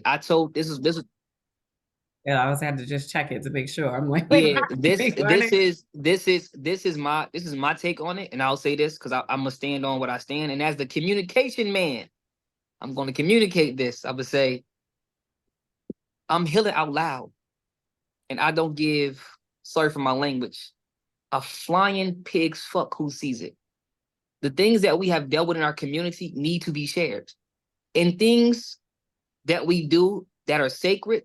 I told this is Yeah, I was had to just check it to make sure. I'm like, yeah, make sure I didn't- this is my take on it, and I'll say this because I'm gonna stand on what I stand. And as the communication man, I'm gonna communicate this. I would say I'm healing out loud, and I don't give, sorry for my language, a flying pig's fuck who sees it. The things that we have dealt with in our community need to be shared. And things that we do that are sacred,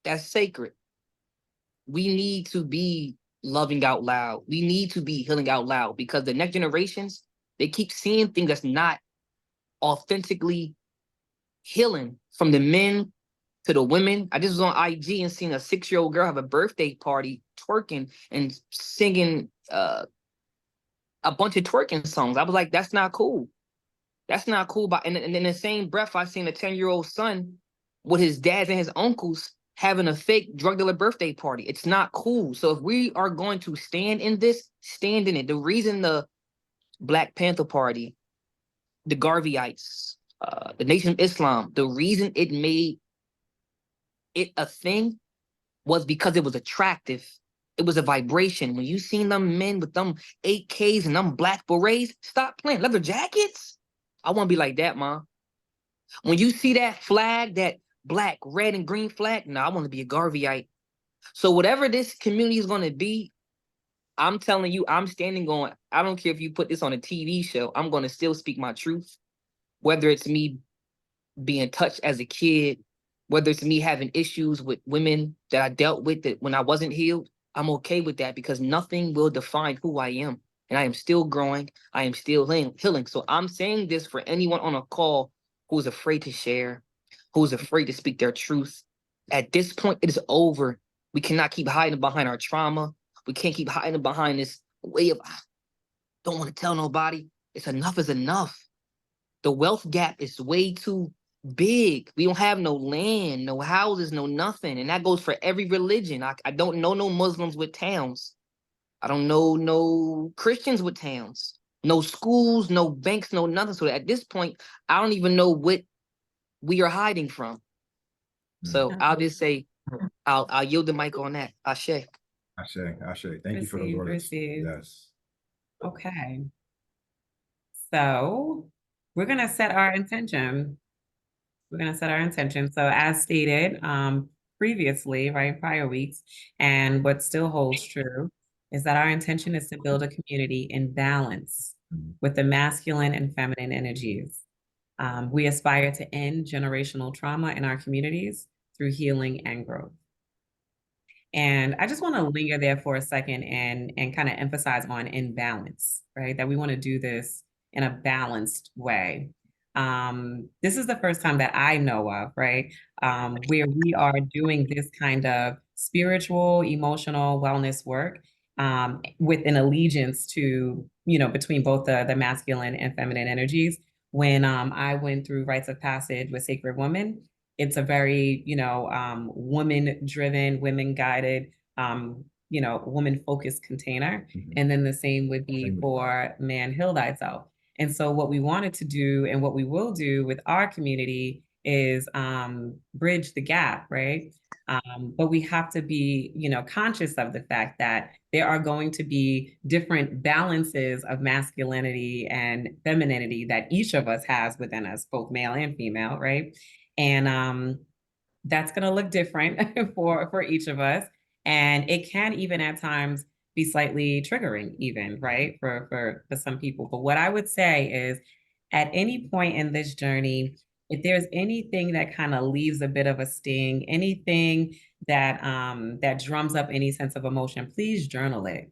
that's sacred. We need to be loving out loud. We need to be healing out loud because the next generations, they keep seeing things that's not authentically healing, from the men to the women. I just was on IG and seen a 6-year-old girl have a birthday party twerking and singing a bunch of twerking songs. I was like, that's not cool. That's not cool. But and in the same breath, I seen a 10-year-old son with his dads and his uncles having a fake drug dealer birthday party. It's not cool. So if we are going to stand in this, stand in it. The reason the Black Panther Party, the Garveyites, the Nation of Islam, the reason it made it a thing was because it was attractive. It was a vibration. When you seen them men with them 8Ks and them black berets, stop playing. Leather jackets? I want to be like that, man. When you see that flag, that black, red, and green flag, no, I want to be a Garveyite. So whatever this community is going to be, I'm telling you, I'm standing on. I don't care if you put this on a TV show. I'm going to still speak my truth. Whether it's me being touched as a kid, whether it's me having issues with women that I dealt with that when I wasn't healed, I'm okay with that because nothing will define who I am. And I am still growing. I am still healing. So I'm saying this for anyone on a call who's afraid to share, who's afraid to speak their truth. At this point, it is over. We cannot keep hiding behind our trauma. We can't keep hiding behind this way of, don't want to tell nobody. It's enough is enough. The wealth gap is way too big. We don't have no land, no houses, no nothing. And that goes for every religion. I don't know no Muslims with towns. I don't know no Christians with towns. No schools, no banks, no nothing. So at this point, I don't even know what we are hiding from. So I'll just say, I'll yield the mic on that. Ashe. Ashe. Thank you for those Receive, words. receive. Yes. Okay. So we're gonna set our intention. We're gonna set our intention. So as stated previously, right, prior weeks, and what still holds true is that our intention is to build a community in balance with the masculine and feminine energies. We aspire to end generational trauma in our communities through healing and growth. And I just want to linger there for a second and kind of emphasize on in balance, right? That we want to do this in a balanced way. This is the first time that I know of, right? Where we are doing this kind of spiritual, emotional wellness work with an allegiance to, between both the masculine and feminine energies. When I went through rites of passage with Sacred Woman, it's a very, woman driven, women guided, woman focused container. Mm-hmm. And then the same would be for Man Heal Thyself. And so what we wanted to do and what we will do with our community is bridge the gap, right? But we have to be, conscious of the fact that there are going to be different balances of masculinity and femininity that each of us has within us, both male and female, right? And that's going to look different for each of us, and it can even at times be slightly triggering, even, right, for some people. But what I would say is, at any point in this journey, if there's anything that kind of leaves a bit of a sting, anything that drums up any sense of emotion, please journal it,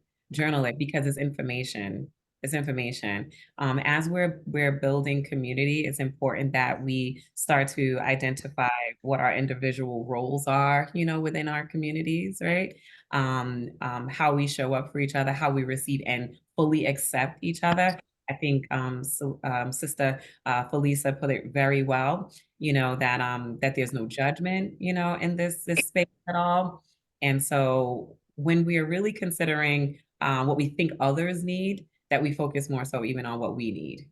because it's information. It's information. As we're building community, it's important that we start to identify what our individual roles are, within our communities, right? How we show up for each other, how we receive and fully accept each other. I think Sister Felisa put it very well, that there's no judgment, in this space at all. And so when we are really considering what we think others need, that we focus more so even on what we need,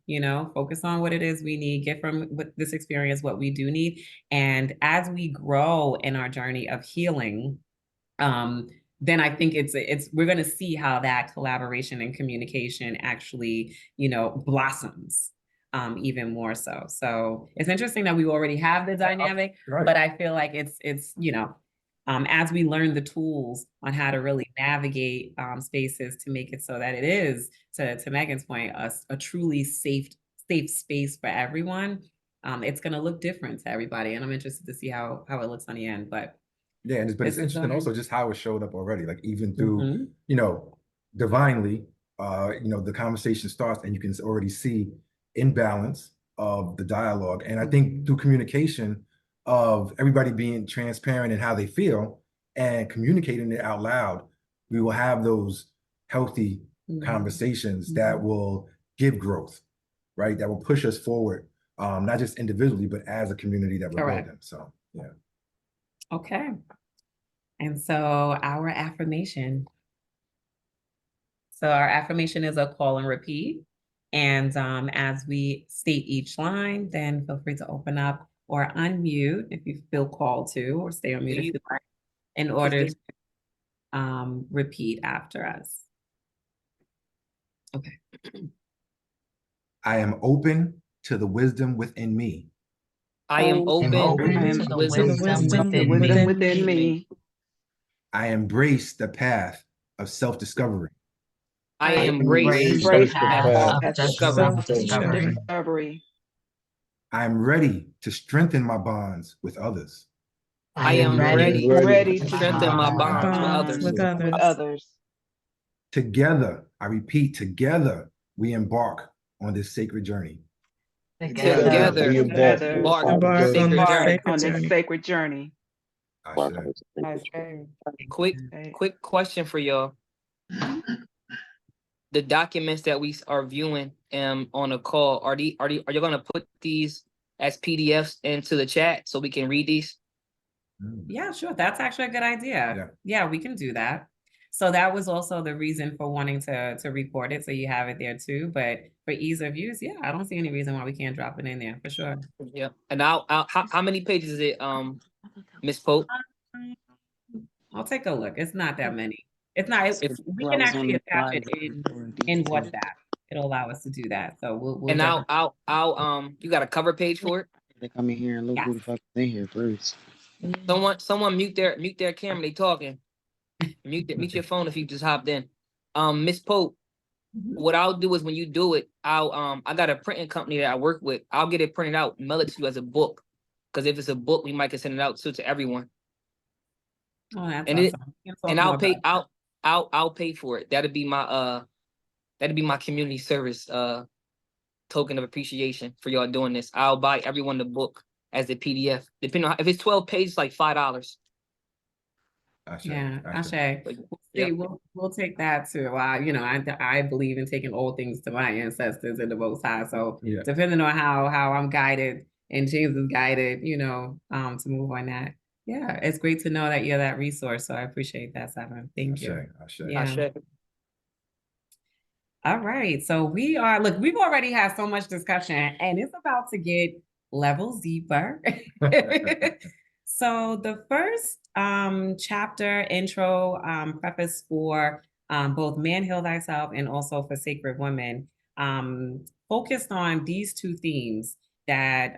focus on what it is we need, get from this experience what we do need. And as we grow in our journey of healing, then I think we're going to see how that collaboration and communication actually, blossoms even more so. So it's interesting that we already have the dynamic, Right. but I feel like it's as we learn the tools on how to really navigate spaces to make it so that it is, to Megan's point, a truly safe space for everyone. It's going to look different to everybody, and I'm interested to see how it looks on the end. But yeah, but it's interesting also just how it showed up already, like even through divinely, the conversation starts and you can already see imbalance of the dialogue. And I think through communication of everybody being transparent in how they feel and communicating it out loud, we will have those healthy conversations that will give growth, right? That will push us forward, not just individually, but as a community that we're building. So, yeah. Okay. And so our affirmation. So our affirmation is a call and repeat. And as we state each line, then feel free to open up or unmute if you feel called to, or stay on mute if you like, in order to repeat after us. Okay. I am open to the wisdom within me. I am open to the wisdom within me. I embrace the path of self-discovery. I embrace the path of discovery. I am ready to strengthen my bonds with others. I am ready to strengthen my bonds with others. Together, I repeat, together we embark on this sacred journey. Together we embark on this sacred journey. Quick question for y'all. The documents that we are viewing on a call, are you gonna put these as PDFs into the chat so we can read these? Yeah, sure. That's actually a good idea. Yeah, we can do that. So that was also the reason for wanting to record it, so you have it there too. But for ease of use, yeah, I don't see any reason why we can't drop it in there for sure. Yeah. And how many pages is it, Miss Pope? I'll take a look. It's not that many. It's not. We can actually attach it in WhatsApp. It'll allow us to do that. So we'll and I'll you got a cover page for it? They come in here and look who the fuck in here first. Someone mute their camera. They talking. Mute your phone if you just hopped in. Miss Pope, what I'll do is when you do it, I got a printing company that I work with. I'll get it printed out, mail it to you as a book. Because if it's a book, we might can send it out to everyone. Oh, that's and awesome. And I'll pay for it. That'd be my community service token of appreciation for y'all doing this. I'll buy everyone the book as a PDF. Depending on if it's 12 pages, like $5. Yeah, Ashe. We'll take that too. I believe in taking all things to my ancestors and the Most High. So depending on how I'm guided and James is guided, to move on that. Yeah, it's great to know that you're that resource. So I appreciate that, Simon. Thank you. Ashe. All right. So we've already had so much discussion and it's about to get levels deeper. So the first chapter intro preface for both Man Heal Thyself and also for Sacred Women focused on these two themes that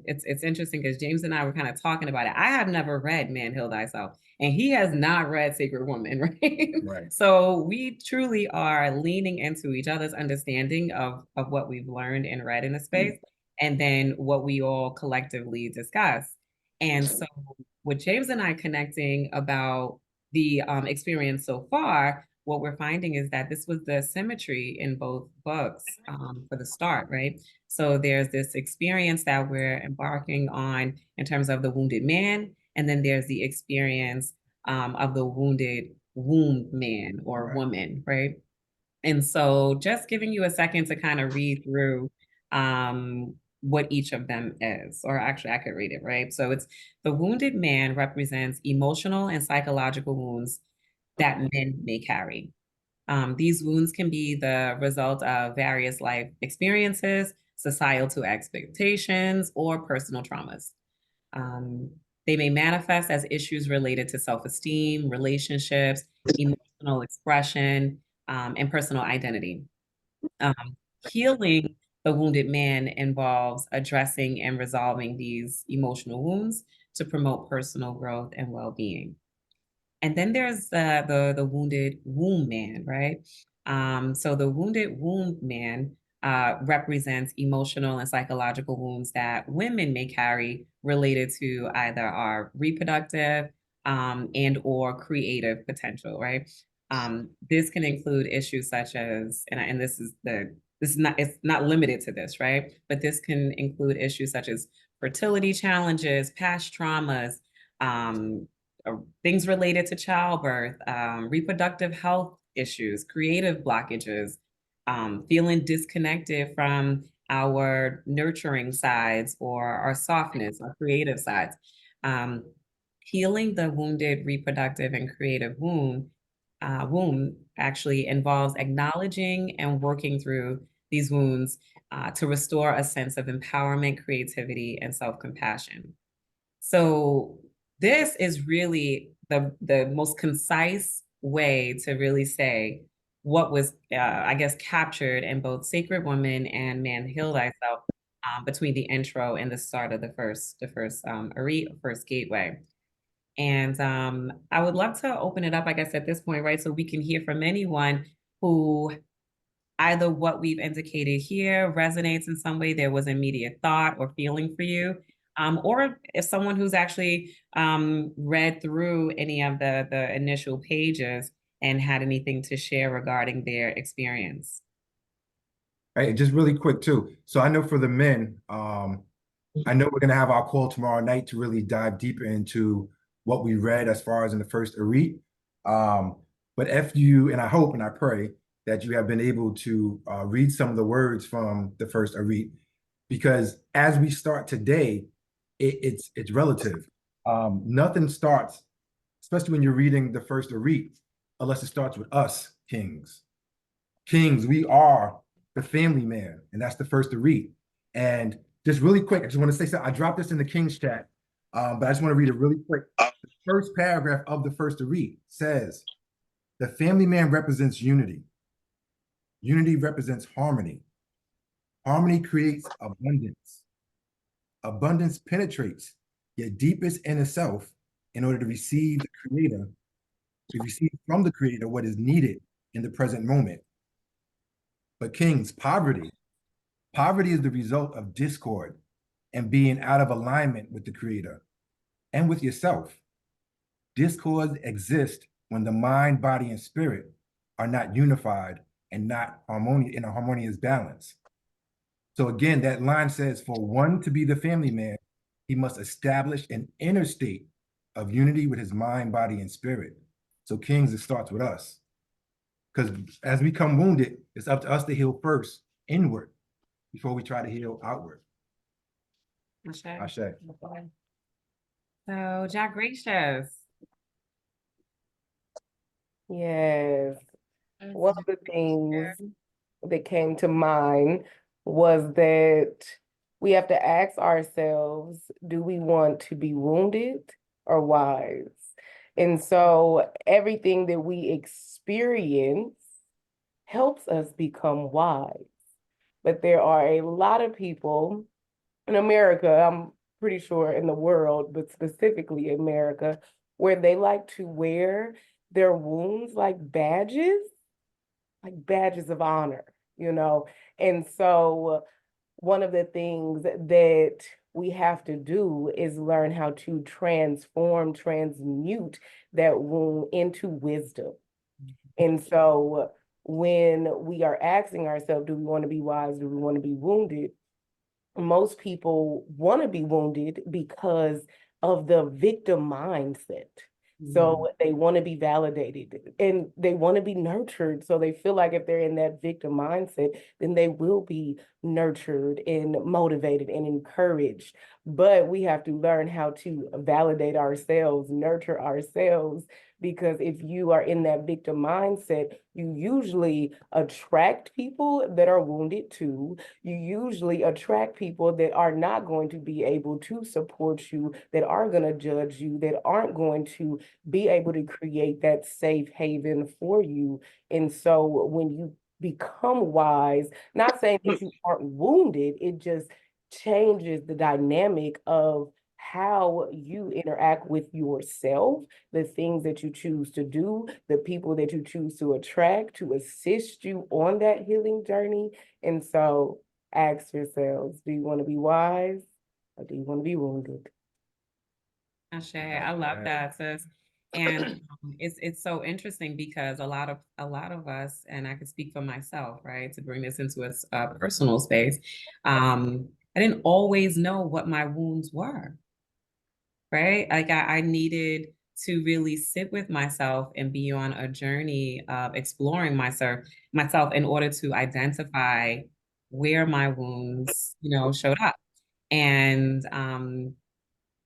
it's interesting because James and I were kind of talking about it. I have never read Man Heal Thyself and he has not read Sacred Woman, right? So we truly are leaning into each other's understanding of what we've learned and read in the space and then what we all collectively discuss. And so with James and I connecting about the experience so far, what we're finding is that this was the symmetry in both books for the start, right? So there's this experience that we're embarking on in terms of the wounded man, and then there's the experience of the wounded womb man or woman, right? And so just giving you a second to kind of read through what each of them is, or actually I could read it, right? So it's the wounded man represents emotional and psychological wounds that men may carry. These wounds can be the result of various life experiences, societal expectations, or personal traumas. They may manifest as issues related to self-esteem, relationships, emotional expression, and personal identity. Healing the wounded man involves addressing and resolving these emotional wounds to promote personal growth and well-being. And then there's the wounded womb man, right? So the wounded womb man represents emotional and psychological wounds that women may carry related to either our reproductive and or creative potential, right? This can include issues such as, and this is not, it's not limited to this, right? But this can include issues such as fertility challenges, past traumas, things related to childbirth, reproductive health issues, creative blockages, feeling disconnected from our nurturing sides or our softness, our creative sides. Healing the wounded reproductive and creative womb actually involves acknowledging and working through these wounds to restore a sense of empowerment, creativity, and self-compassion. So this is really the most concise way to really say what was, I guess, captured in both Sacred Woman and Man Heal Thyself between the intro and the start of the first gateway. And I would love to open it up, I guess, at this point, right? So we can hear from anyone who either what we've indicated here resonates in some way, there was immediate thought or feeling for you, or if someone who's actually read through any of the initial pages and had anything to share regarding their experience. Right, just really quick too. So I know for the men, I know we're gonna have our call tomorrow night to really dive deeper into what we read as far as in the first Arit. But if you, and I hope and I pray that you have been able to read some of the words from the first Arit, because as we start today, it's relative. Nothing starts, especially when you're reading the first Arit, unless it starts with us, kings. Kings, we are the family man, and that's the first Arit. And just really quick, I just want to say something. I dropped this in the King's chat, but I just want to read it really quick. The first paragraph of the first Arit says, the family man represents unity. Unity represents harmony. Harmony creates abundance. Abundance penetrates your deepest inner self in order to receive the Creator, to receive from the Creator what is needed in the present moment. But kings, poverty. Poverty is the result of discord and being out of alignment with the Creator and with yourself. Discord exists when the mind, body, and spirit are not unified and not in a harmonious balance. So again, that line says, for one to be the family man, he must establish an inner state of unity with his mind, body, and spirit. So kings, it starts with us. Because as we come wounded, it's up to us to heal first, inward, before we try to heal outward. Ashe. So, Jack Gracious. Yes. One of the things that came to mind was that we have to ask ourselves, do we want to be wounded or wise? And so everything that we experience helps us become wise. But there are a lot of people in America, I'm pretty sure in the world, but specifically America, where they like to wear their wounds like badges of honor, you know? And so one of the things that we have to do is learn how to transmute that wound into wisdom. And so when we are asking ourselves, do we want to be wise? Do we want to be wounded? Most people want to be wounded because of the victim mindset. So they want to be validated and they want to be nurtured. So they feel like if they're in that victim mindset, then they will be nurtured and motivated and encouraged. but we have to learn how to validate ourselves, nurture ourselves, because if you are in that victim mindset, you usually attract people that are wounded too. You usually attract people that are not going to be able to support you, that are going to judge you, that aren't going to be able to create that safe haven for you. And so when you become wise, not saying that you aren't wounded, it just changes the dynamic of how you interact with yourself, the things that you choose to do, the people that you choose to attract to assist you on that healing journey. And so ask yourselves, do you want to be wise or do you want to be wounded? Ashe, I love that, sis. And it's so interesting because a lot of us, and I could speak for myself, right, to bring this into a personal space. I didn't always know what my wounds were, right? Like I needed to really sit with myself and be on a journey of exploring myself in order to identify where my wounds, showed up. And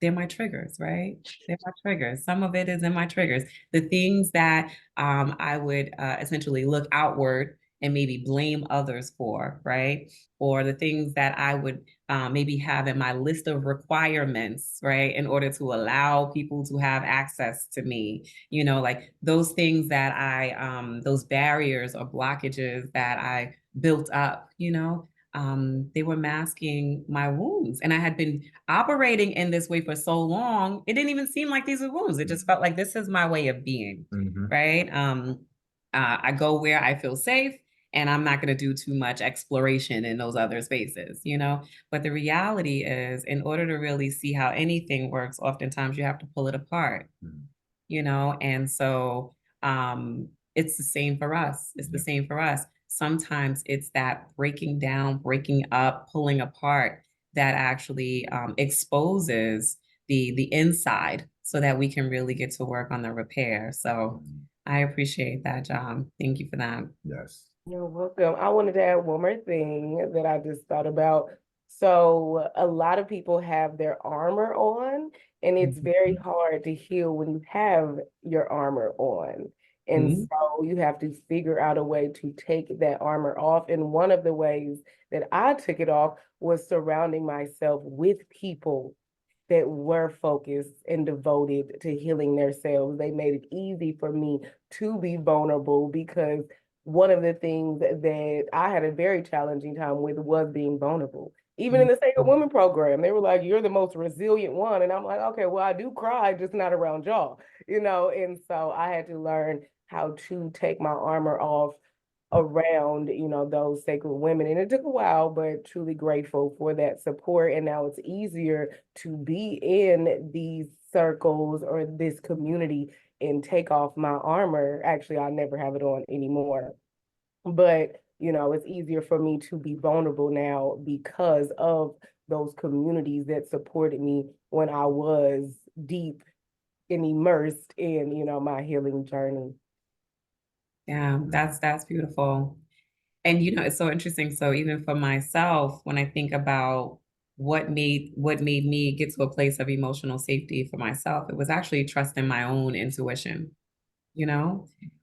they're my triggers, right? They're my triggers. Some of it is in my triggers. The things that I would essentially look outward and maybe blame others for, right? Or the things that I would maybe have in my list of requirements, right? In order to allow people to have access to me, like those things that those barriers or blockages that I built up, they were masking my wounds. And I had been operating in this way for so long, it didn't even seem like these were wounds. It just felt like this is my way of being, right? I go where I feel safe, and I'm not going to do too much exploration in those other spaces, But the reality is, in order to really see how anything works, oftentimes you have to pull it apart, And so it's the same for us. It's the same for us. Sometimes it's that breaking down, breaking up, pulling apart that actually exposes the inside so that we can really get to work on the repair. So I appreciate that, John. Thank you for that. Yes. You're welcome. I wanted to add one more thing that I just thought about. So a lot of people have their armor on, and it's very hard to heal when you have your armor on. And so you have to figure out a way to take that armor off. And one of the ways that I took it off was surrounding myself with people that were focused and devoted to healing themselves. They made it easy for me to be vulnerable, because one of the things that I had a very challenging time with was being vulnerable. Even in the Sacred Women program, they were like, "You're the most resilient one." And I'm like, okay, well, I do cry, just not around y'all, And so I had to learn how to take my armor off around, those sacred women. And it took a while, but truly grateful for that support. And now it's easier to be in these circles or this community and take off my armor. Actually, I never have it on anymore. But, it's easier for me to be vulnerable now because of those communities that supported me when I was deep and immersed in, my healing journey. Yeah, that's beautiful. And it's so interesting. So even for myself, when I think about what made me get to a place of emotional safety for myself, it was actually trusting my own intuition,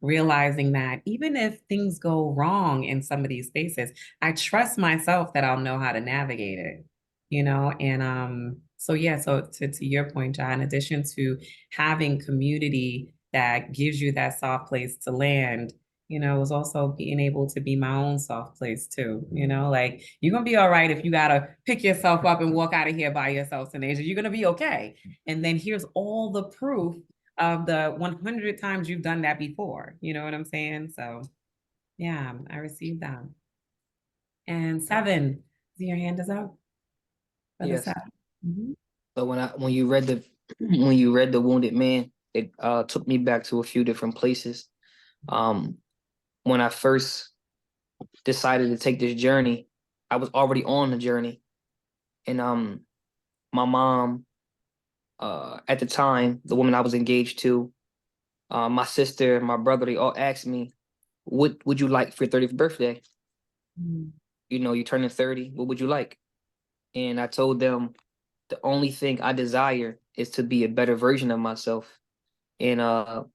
realizing that even if things go wrong in some of these spaces, I trust myself that I'll know how to navigate it, and so yeah, so to your point, John, in addition to having community that gives you that soft place to land, it was also being able to be my own soft place too. Like you're gonna be all right if you gotta pick yourself up and walk out of here by yourself, Sanasia. You're gonna be okay. And then here's all the proof of the 100 times you've done that before. You know what I'm saying? So yeah, I received that. And 7, see your hand is up. Yes. Mm-hmm. So when you read the Wounded Man, it took me back to a few different places. When I first decided to take this journey, I was already on the journey. And my mom, at the time, the woman I was engaged to, my sister, my brother, they all asked me, what would you like for your 30th birthday? Mm-hmm. You're turning 30, what would you like? And I told them The only thing I desire is to be a better version of myself. And hold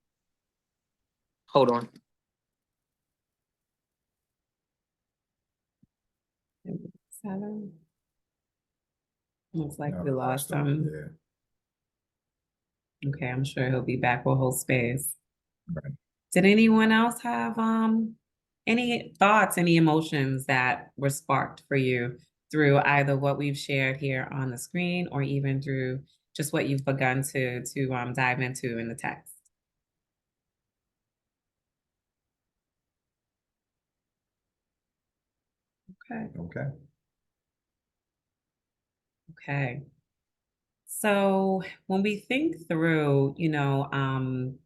on. Seven. Looks like No, we lost him. Yeah. Okay, I'm sure he'll be back. We'll hold space. Right. Did anyone else have any thoughts, any emotions that were sparked for you through either what we've shared here on the screen or even through just what you've begun to dive into in the text? Okay. Okay. Okay. So when we think through,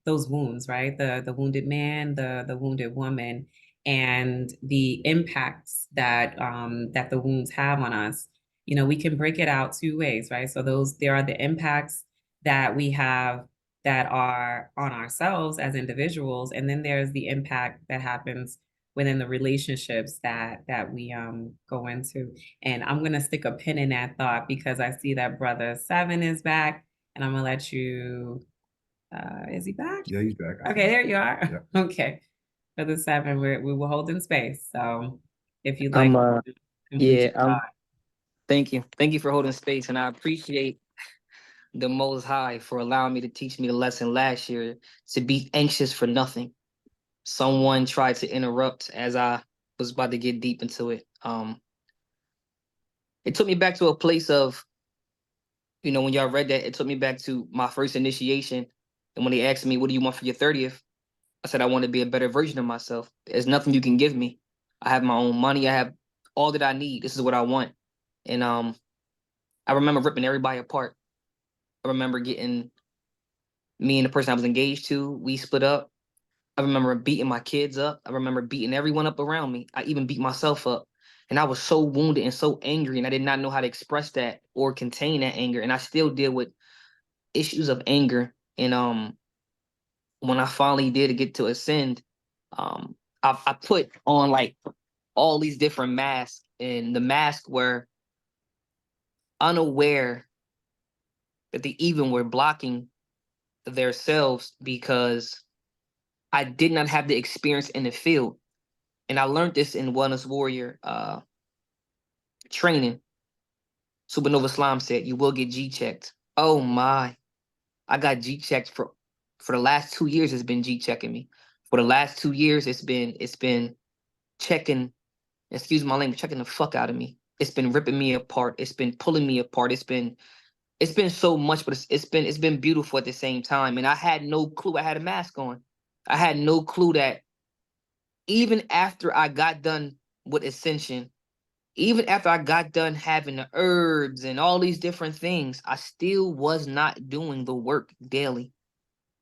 those wounds, right? The wounded man, the wounded woman, and the impacts that that the wounds have on us, we can break it out two ways, right? So there are the impacts that we have that are on ourselves as individuals, and then there's the impact that happens within the relationships that we go into. And I'm gonna stick a pin in that thought because I see that brother Seven is back, and I'm gonna let you. Is he back? Yeah, he's back. Okay, there you are. Yeah. Okay, brother Seven, we were holding space. So if you'd like, Yeah. Thank you for holding space, and I appreciate the Most High for allowing me to teach me the lesson last year to be anxious for nothing. Someone tried to interrupt as I was about to get deep into it. It took me back to a place of, when y'all read that, it took me back to my first initiation. And when they asked me, what do you want for your 30th? I said, I want to be a better version of myself. There's nothing you can give me. I have my own money. I have all that I need. This is what I want. And I remember ripping everybody apart. I remember getting me and the person I was engaged to, we split up. I remember beating my kids up. I remember beating everyone up around me. I even beat myself up. And I was so wounded and so angry, and I did not know how to express that or contain that anger. And I still deal with issues of anger. And when I finally did get to ascend, I put on like all these different masks, and the masks were unaware that they even were blocking themselves because I did not have the experience in the field. And I learned this in Wellness Warrior training. Supernova Islam said, you will get G checked. Oh my. I got G checked for the last 2 years. It's been G checking me. For the last 2 years, it's been checking, excuse my language, checking the fuck out of me. It's been ripping me apart. It's been pulling me apart. It's been so much, but it's been beautiful at the same time. And I had no clue I had a mask on. I had no clue that even after I got done with Ascension, even after I got done having the herbs and all these different things, I still was not doing the work daily.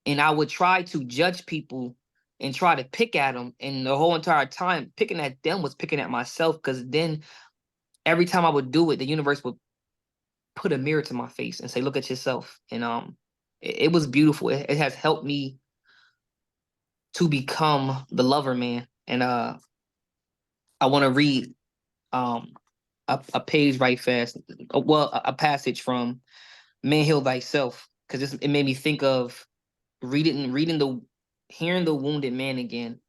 And I would try to judge people and try to pick at them. And the whole entire time, picking at them was picking at myself, because then every time I would do it, the universe would put a mirror to my face and say, look at yourself. And it was beautiful. It has helped me to become the lover man. And I want to read a page right fast. Well, a passage from Man Heal Thyself, because it made me think of hearing the wounded man again,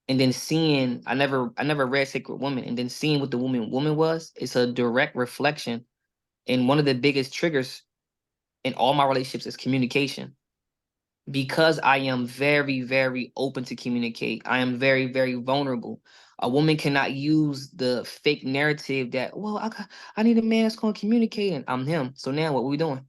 and then seeing, I never read Sacred Woman, and then seeing what the woman was. It's a direct reflection, and one of the biggest triggers in all my relationships is communication. Because I am very, very open to communicate, I am very, very vulnerable. A woman cannot use the fake narrative that, well, I need a man that's going to communicate, and I'm him. So now what are we doing?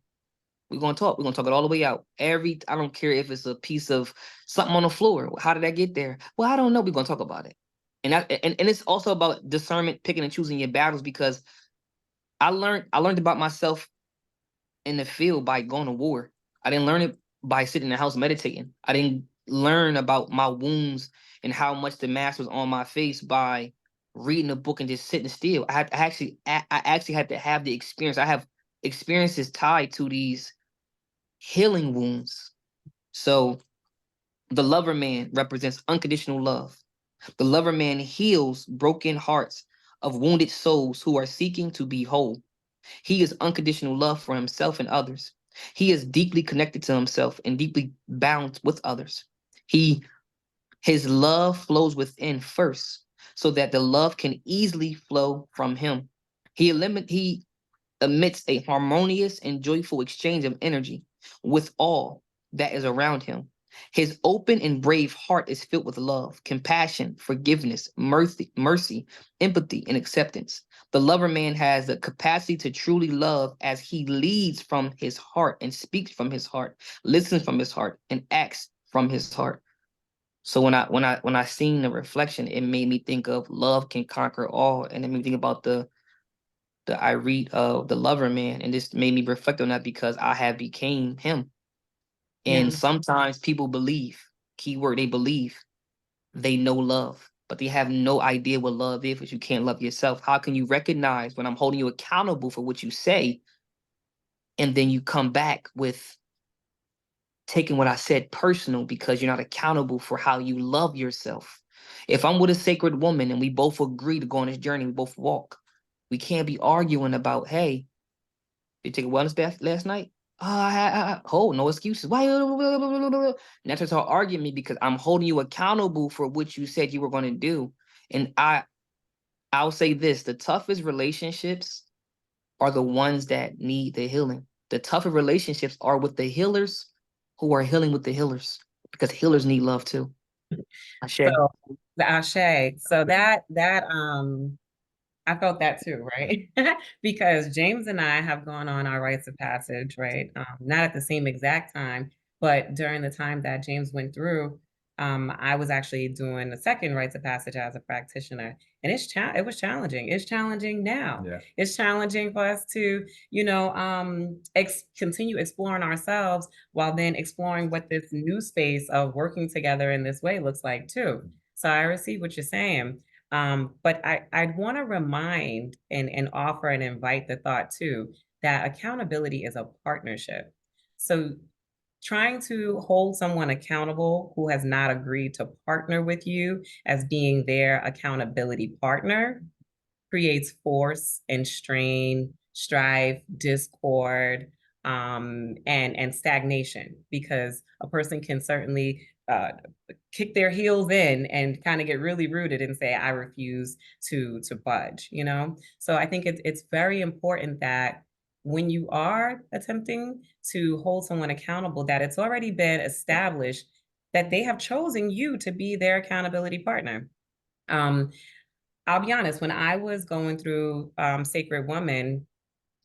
We're going to talk. We're going to talk it all the way out. I don't care if it's a piece of something on the floor. How did that get there? Well, I don't know. We're going to talk about it. And it's also about discernment, picking and choosing your battles, because I learned about myself in the field by going to war. I didn't learn it by sitting in the house meditating. I didn't learn about my wounds and how much the mask was on my face by reading a book and just sitting still. I actually had to have the experience. I have experiences tied to these healing wounds. So the lover man represents unconditional love. The lover man heals broken hearts of wounded souls who are seeking to be whole. He is unconditional love for himself and others. He is deeply connected to himself and deeply bound with others. His love flows within first, so that the love can easily flow from him. He amidst a harmonious and joyful exchange of energy with all that is around him. His open and brave heart is filled with love, compassion, forgiveness, mercy, empathy, and acceptance. The lover man has the capacity to truly love as he leads from his heart and speaks from his heart, listens from his heart, and acts from his heart. So when I seen the reflection, it made me think of love can conquer all, and it made me think about the I read of the lover man, and this made me reflect on that because I have became him. And Yeah. sometimes people believe, keyword, they believe they know love, but they have no idea what love is, because you can't love yourself. How can you recognize when I'm holding you accountable for what you say, and then you come back with taking what I said personal because you're not accountable for how you love yourself? If I'm with a sacred woman and we both agree to go on this journey, we both walk, we can't be arguing about, hey, you take a wellness bath last night? No excuses. Why? And that's just how arguing me, because I'm holding you accountable for what you said you were going to do. And I'll say this: the toughest relationships are the ones that need the healing. The tougher relationships are with the healers who are healing with the healers, because healers need love too. Ashe. So the Ashe. So that I felt that too, right? Because James and I have gone on our rites of passage, right? Not at the same exact time, but during the time that James went through, I was actually doing the second rites of passage as a practitioner, and it was challenging. It's challenging now. Yeah. It's challenging for us to, continue exploring ourselves while then exploring what this new space of working together in this way looks like too. So I receive what you're saying. But I'd want to remind and offer and invite the thought too that accountability is a partnership. So trying to hold someone accountable who has not agreed to partner with you as being their accountability partner creates force and strain, strife, discord, and stagnation, because a person can certainly kick their heels in and kind of get really rooted and say, I refuse to budge, you know? So I think it's very important that when you are attempting to hold someone accountable, that it's already been established that they have chosen you to be their accountability partner. I'll be honest, when I was going through Sacred Woman,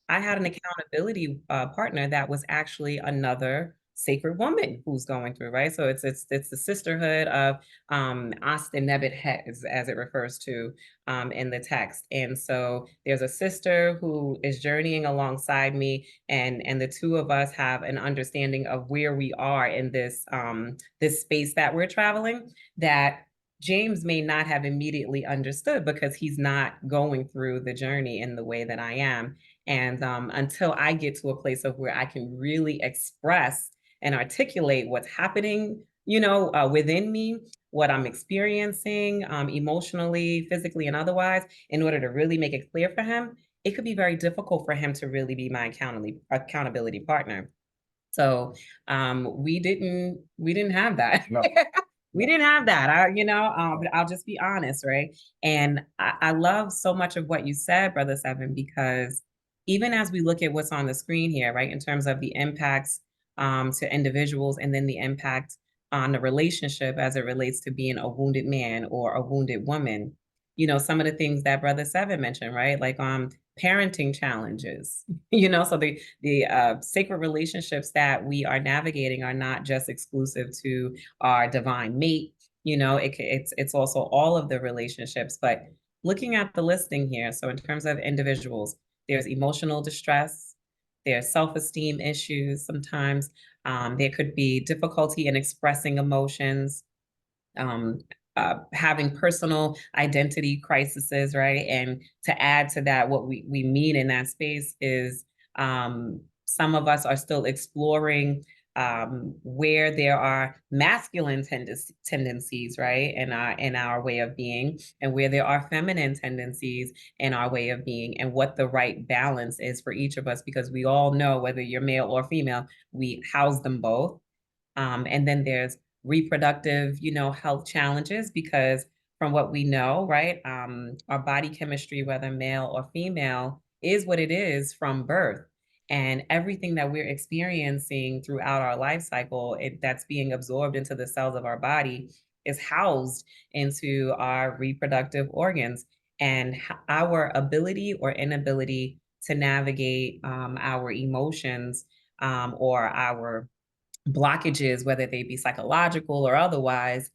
I had an accountability partner that was actually another sacred woman who's going through, right? So it's the sisterhood of Asta Nebbit as it refers to in the text. And so there's a sister who is journeying alongside me, and the two of us have an understanding of where we are in this space that we're traveling, that James may not have immediately understood because he's not going through the journey in the way that I am. And until I get to a place of where I can really express and articulate what's happening, within me, what I'm experiencing emotionally, physically, and otherwise, in order to really make it clear for him, it could be very difficult for him to really be my accountability partner. So we didn't have that. No. We didn't have that, but I'll just be honest, right? And I love so much of what you said, Brother Seven, because even as we look at what's on the screen here, right, in terms of the impacts to individuals, and then the impact on the relationship as it relates to being a wounded man or a wounded woman, some of the things that Brother Seven mentioned, right? Like parenting challenges, so the sacred relationships that we are navigating are not just exclusive to our divine mate. It's also all of the relationships. But looking at the listing here, so in terms of individuals, there's emotional distress, there's self-esteem issues. Sometimes there could be difficulty in expressing emotions, having personal identity crises, right? And to add to that, what we mean in that space is some of us are still exploring where there are masculine tendencies, right, in our way of being, and where there are feminine tendencies in our way of being, and what the right balance is for each of us, because we all know, whether you're male or female, we house them both. And then there's reproductive, health challenges, because from what we know, right, our body chemistry, whether male or female, is what it is from birth. And everything that we're experiencing throughout our life cycle, that's being absorbed into the cells of our body, is housed into our reproductive organs. And our ability or inability to navigate our emotions, or our blockages, whether they be psychological or otherwise,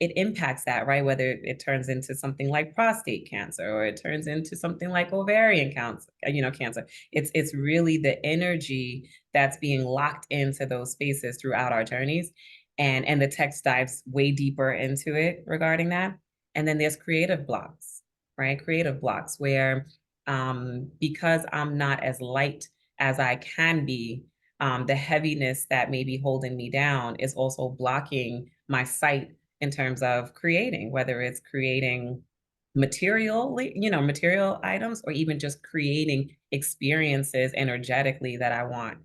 it impacts that, right? Whether it turns into something like prostate cancer, or it turns into something like ovarian cancer, cancer. It's really the energy that's being locked into those spaces throughout our journeys. And the text dives way deeper into it regarding that. And then there's creative blocks, right? Creative blocks where, because I'm not as light as I can be, the heaviness that may be holding me down is also blocking my sight in terms of creating, whether it's creating material items, or even just creating experiences energetically that I want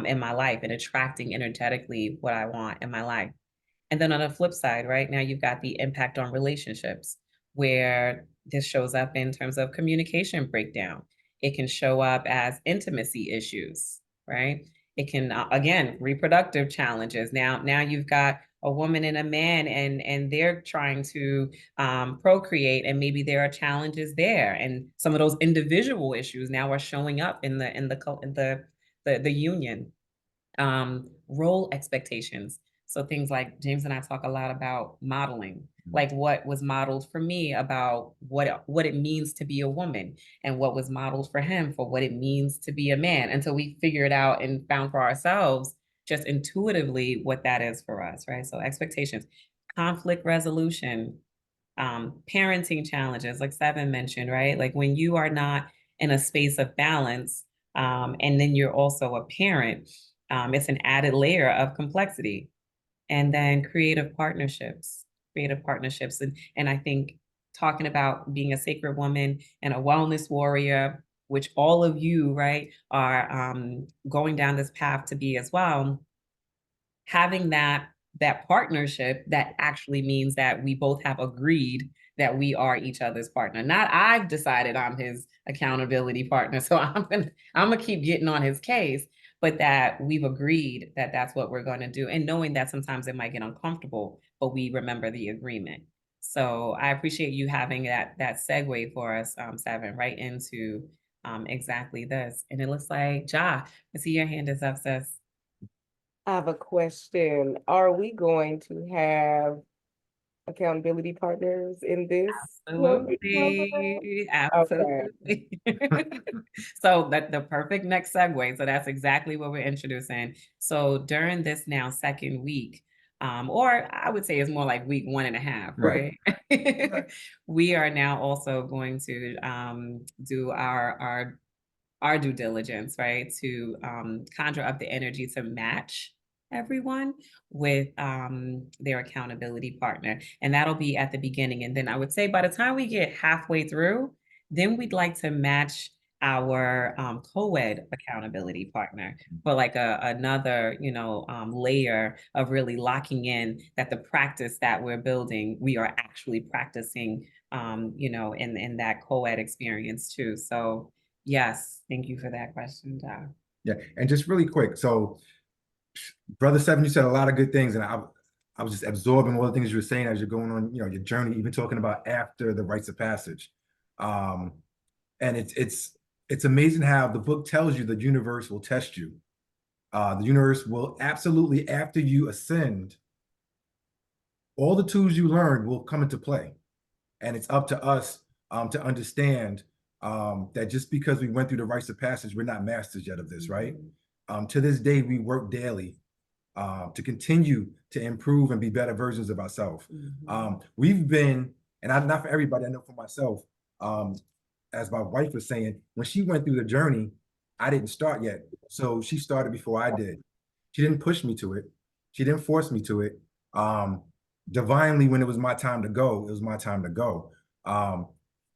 in my life, and attracting energetically what I want in my life. And then on the flip side, right, now you've got the impact on relationships, where this shows up in terms of communication breakdown. It can show up as intimacy issues, right? It can, again, reproductive challenges. Now you've got a woman and a man, and they're trying to procreate, and maybe there are challenges there, and some of those individual issues now are showing up in the union. Role expectations. So things like James and I talk a lot about modeling, like what was modeled for me about what it means to be a woman, and what was modeled for him for what it means to be a man, until we figured out and found for ourselves just intuitively what that is for us, right? So expectations, conflict resolution, parenting challenges, like Seven mentioned, right? Like when you are not in a space of balance, and then you're also a parent, it's an added layer of complexity. And then creative partnerships. And I think talking about being a sacred woman and a wellness warrior, which all of you, right, are going down this path to be as well, having that partnership that actually means that we both have agreed that we are each other's partner. Not I've decided I'm his accountability partner, so I'm gonna keep getting on his case, but that we've agreed that that's what we're going to do, and knowing that sometimes it might get uncomfortable, but we remember the agreement. So I appreciate you having that segue for us, Seven, right into exactly this. And it looks like I see your hand is up, sis. I have a question. Are we going to have accountability partners in this? Absolutely. Absolutely. Okay. So the perfect next segue. So that's exactly what we're introducing. So during this now second week, or I would say it's more like week 1.5, right? Right. We are now also going to do our due diligence, right? To conjure up the energy to match everyone with their accountability partner. And that'll be at the beginning. And then I would say by the time we get halfway through, then we'd like to match our co-ed accountability partner for like another, layer of really locking in that the practice that we're building, we are actually practicing, in that co-ed experience too. So yes, thank you for that question, John. Yeah, and just really quick, so Brother Seven, you said a lot of good things, and I was just absorbing all the things you were saying as you're going on, your journey, even talking about after the rites of passage. And it's amazing how the book tells you the universe will test you. The universe will absolutely, after you ascend, all the tools you learned will come into play. And it's up to us to understand that just because we went through the rites of passage, we're not masters yet of this, right? To this day, we work daily to continue to improve and be better versions of ourselves. We've been, and not for everybody, I know for myself, as my wife was saying, when she went through the journey, I didn't start yet. So she started before I did. She didn't push me to it. She didn't force me to it. Divinely, when it was my time to go, it was my time to go.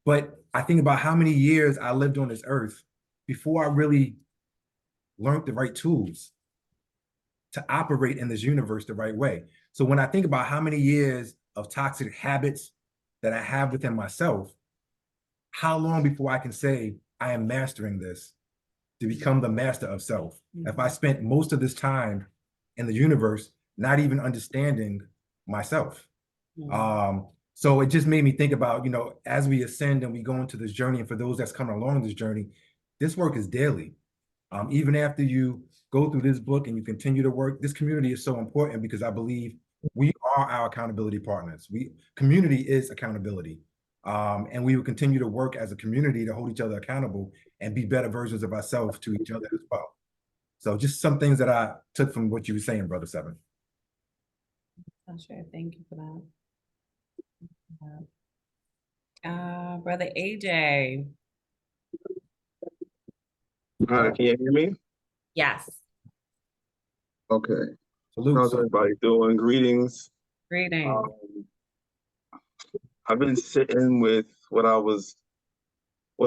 But I think about how many years I lived on this earth before I really learned the right tools to operate in this universe the right way. So when I think about how many years of toxic habits that I have within myself, how long before I can say I am mastering this to become the master of self? If I spent most of this time in the universe not even understanding myself. So it just made me think about, you know, as we ascend and we go into this journey, and for those that's coming along this journey, this work is daily. Even after you go through this book and you continue to work, this community is so important because I believe we are our accountability partners. Community is accountability. And we will continue to work as a community to hold each other accountable and be better versions of ourselves to each other as well. So just some things that I took from what you were saying, Brother Seven. Sure, thank you for that. Brother AJ. Can you hear me? Yes. Okay. Salute. How's everybody doing? Greetings. Greetings. I've been sitting with what's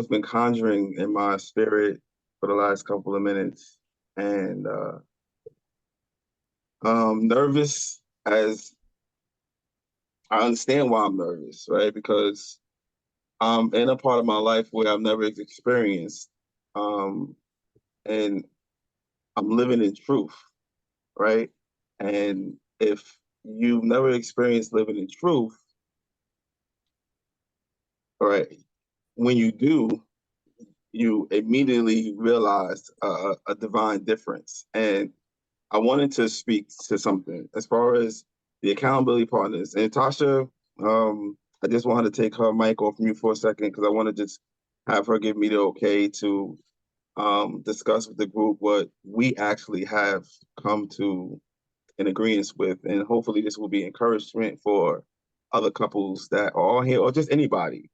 been conjuring in my spirit for the last couple of minutes, and nervous, as I understand why I'm nervous, right? Because I'm in a part of my life where I've never experienced, and I'm living in truth, right? And if you've never experienced living in truth, right, when you do, you immediately realize a divine difference. And I wanted to speak to something as far as the accountability partners. And Tasha, I just wanted to take her mic off mute for a second because I want to just have her give me the okay to discuss with the group what we actually have come to an agreement with. And hopefully this will be encouragement for other couples that are on here or just anybody.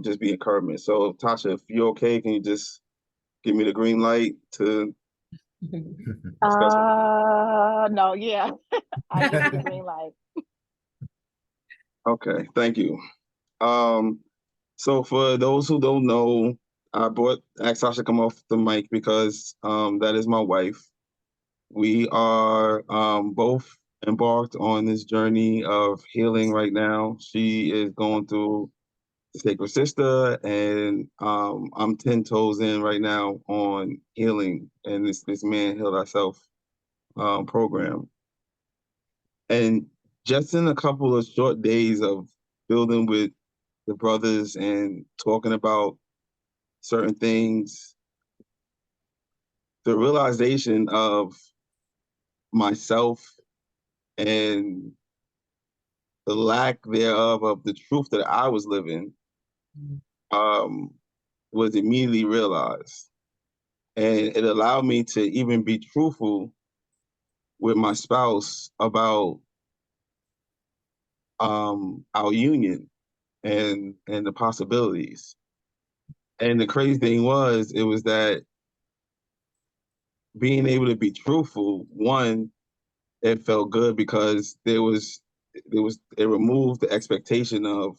Just be encouragement. So Tasha, if you're okay, can you just give me the green light to discuss? No, yeah. I give you the green light. Okay, thank you. So for those who don't know, I asked Tasha to come off the mic because that is my wife. We are both embarked on this journey of healing right now. She is going through the Sacred Sister, and I'm 10 toes in right now on healing and this Man Heal Thyself program. And just in a couple of short days of building with the brothers and talking about certain things, the realization of myself and the lack thereof of the truth that I was living was immediately realized. And it allowed me to even be truthful with my spouse about our union and the possibilities. And the crazy thing was, it was that being able to be truthful, one, it felt good because it removed the expectation of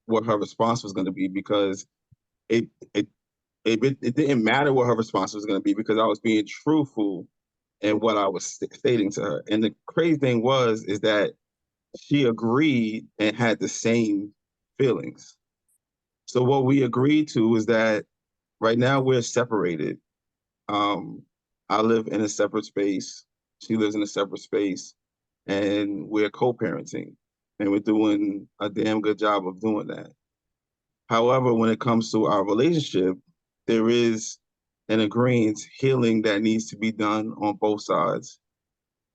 what her response was going to be, because it didn't matter what her response was going to be because I was being truthful in what I was stating to her. And the crazy thing is that she agreed and had the same feelings. So what we agreed to is that right now we're separated. I live in a separate space. She lives in a separate space, and we're co-parenting, and we're doing a damn good job of doing that. However, when it comes to our relationship, there is an agreement, healing that needs to be done on both sides.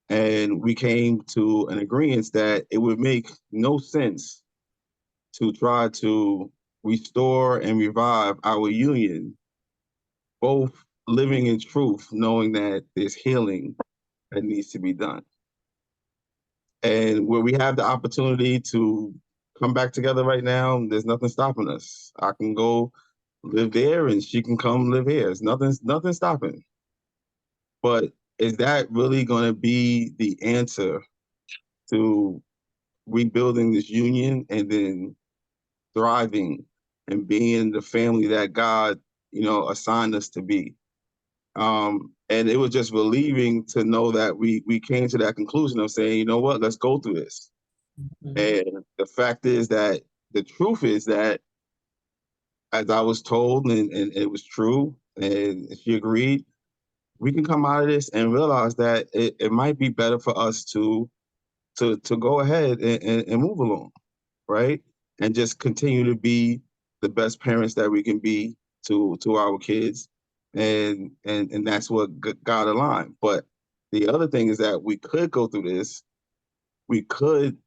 And we came to an agreement that it would make no sense to try to restore and revive our union, both living in truth, knowing that there's healing that needs to be done. And where we have the opportunity to come back together right now, there's nothing stopping us. I can go live there and she can come live here. There's nothing stopping. But is that really going to be the answer to rebuilding this union and then thriving and being the family that God, assigned us to be? And it was just relieving to know that we came to that conclusion of saying, you know what, let's go through this. And the fact is that the truth is that, as I was told, and it was true, and she agreed, we can come out of this and realize that it might be better for us to go ahead and move along, right? And just continue to be the best parents that we can be to our kids, and that's what God aligned. But the other thing is that we could go through this, we could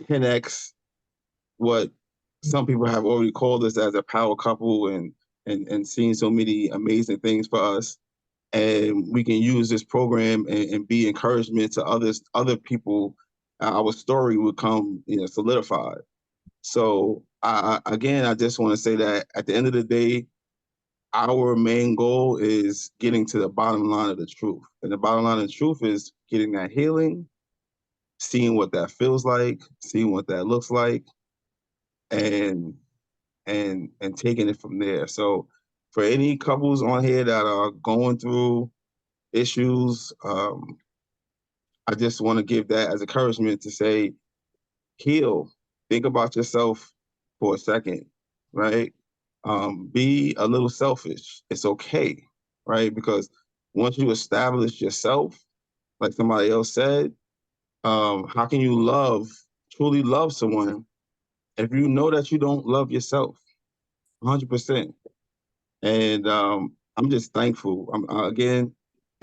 10x what some people have already called us as a power couple, and seen so many amazing things for us. And we can use this program and be encouragement to other people. Our story would come, solidified. So again, I just want to say that at the end of the day, our main goal is getting to the bottom line of the truth. And the bottom line of the truth is getting that healing, seeing what that feels like, seeing what that looks like, and taking it from there. So for any couples on here that are going through issues, I just want to give that as encouragement to say, heal. Think about yourself for a second, right? Be a little selfish. It's okay, right? Because once you establish yourself, like somebody else said, how can you truly love someone if you know that you don't love yourself 100%? And I'm just thankful. Again,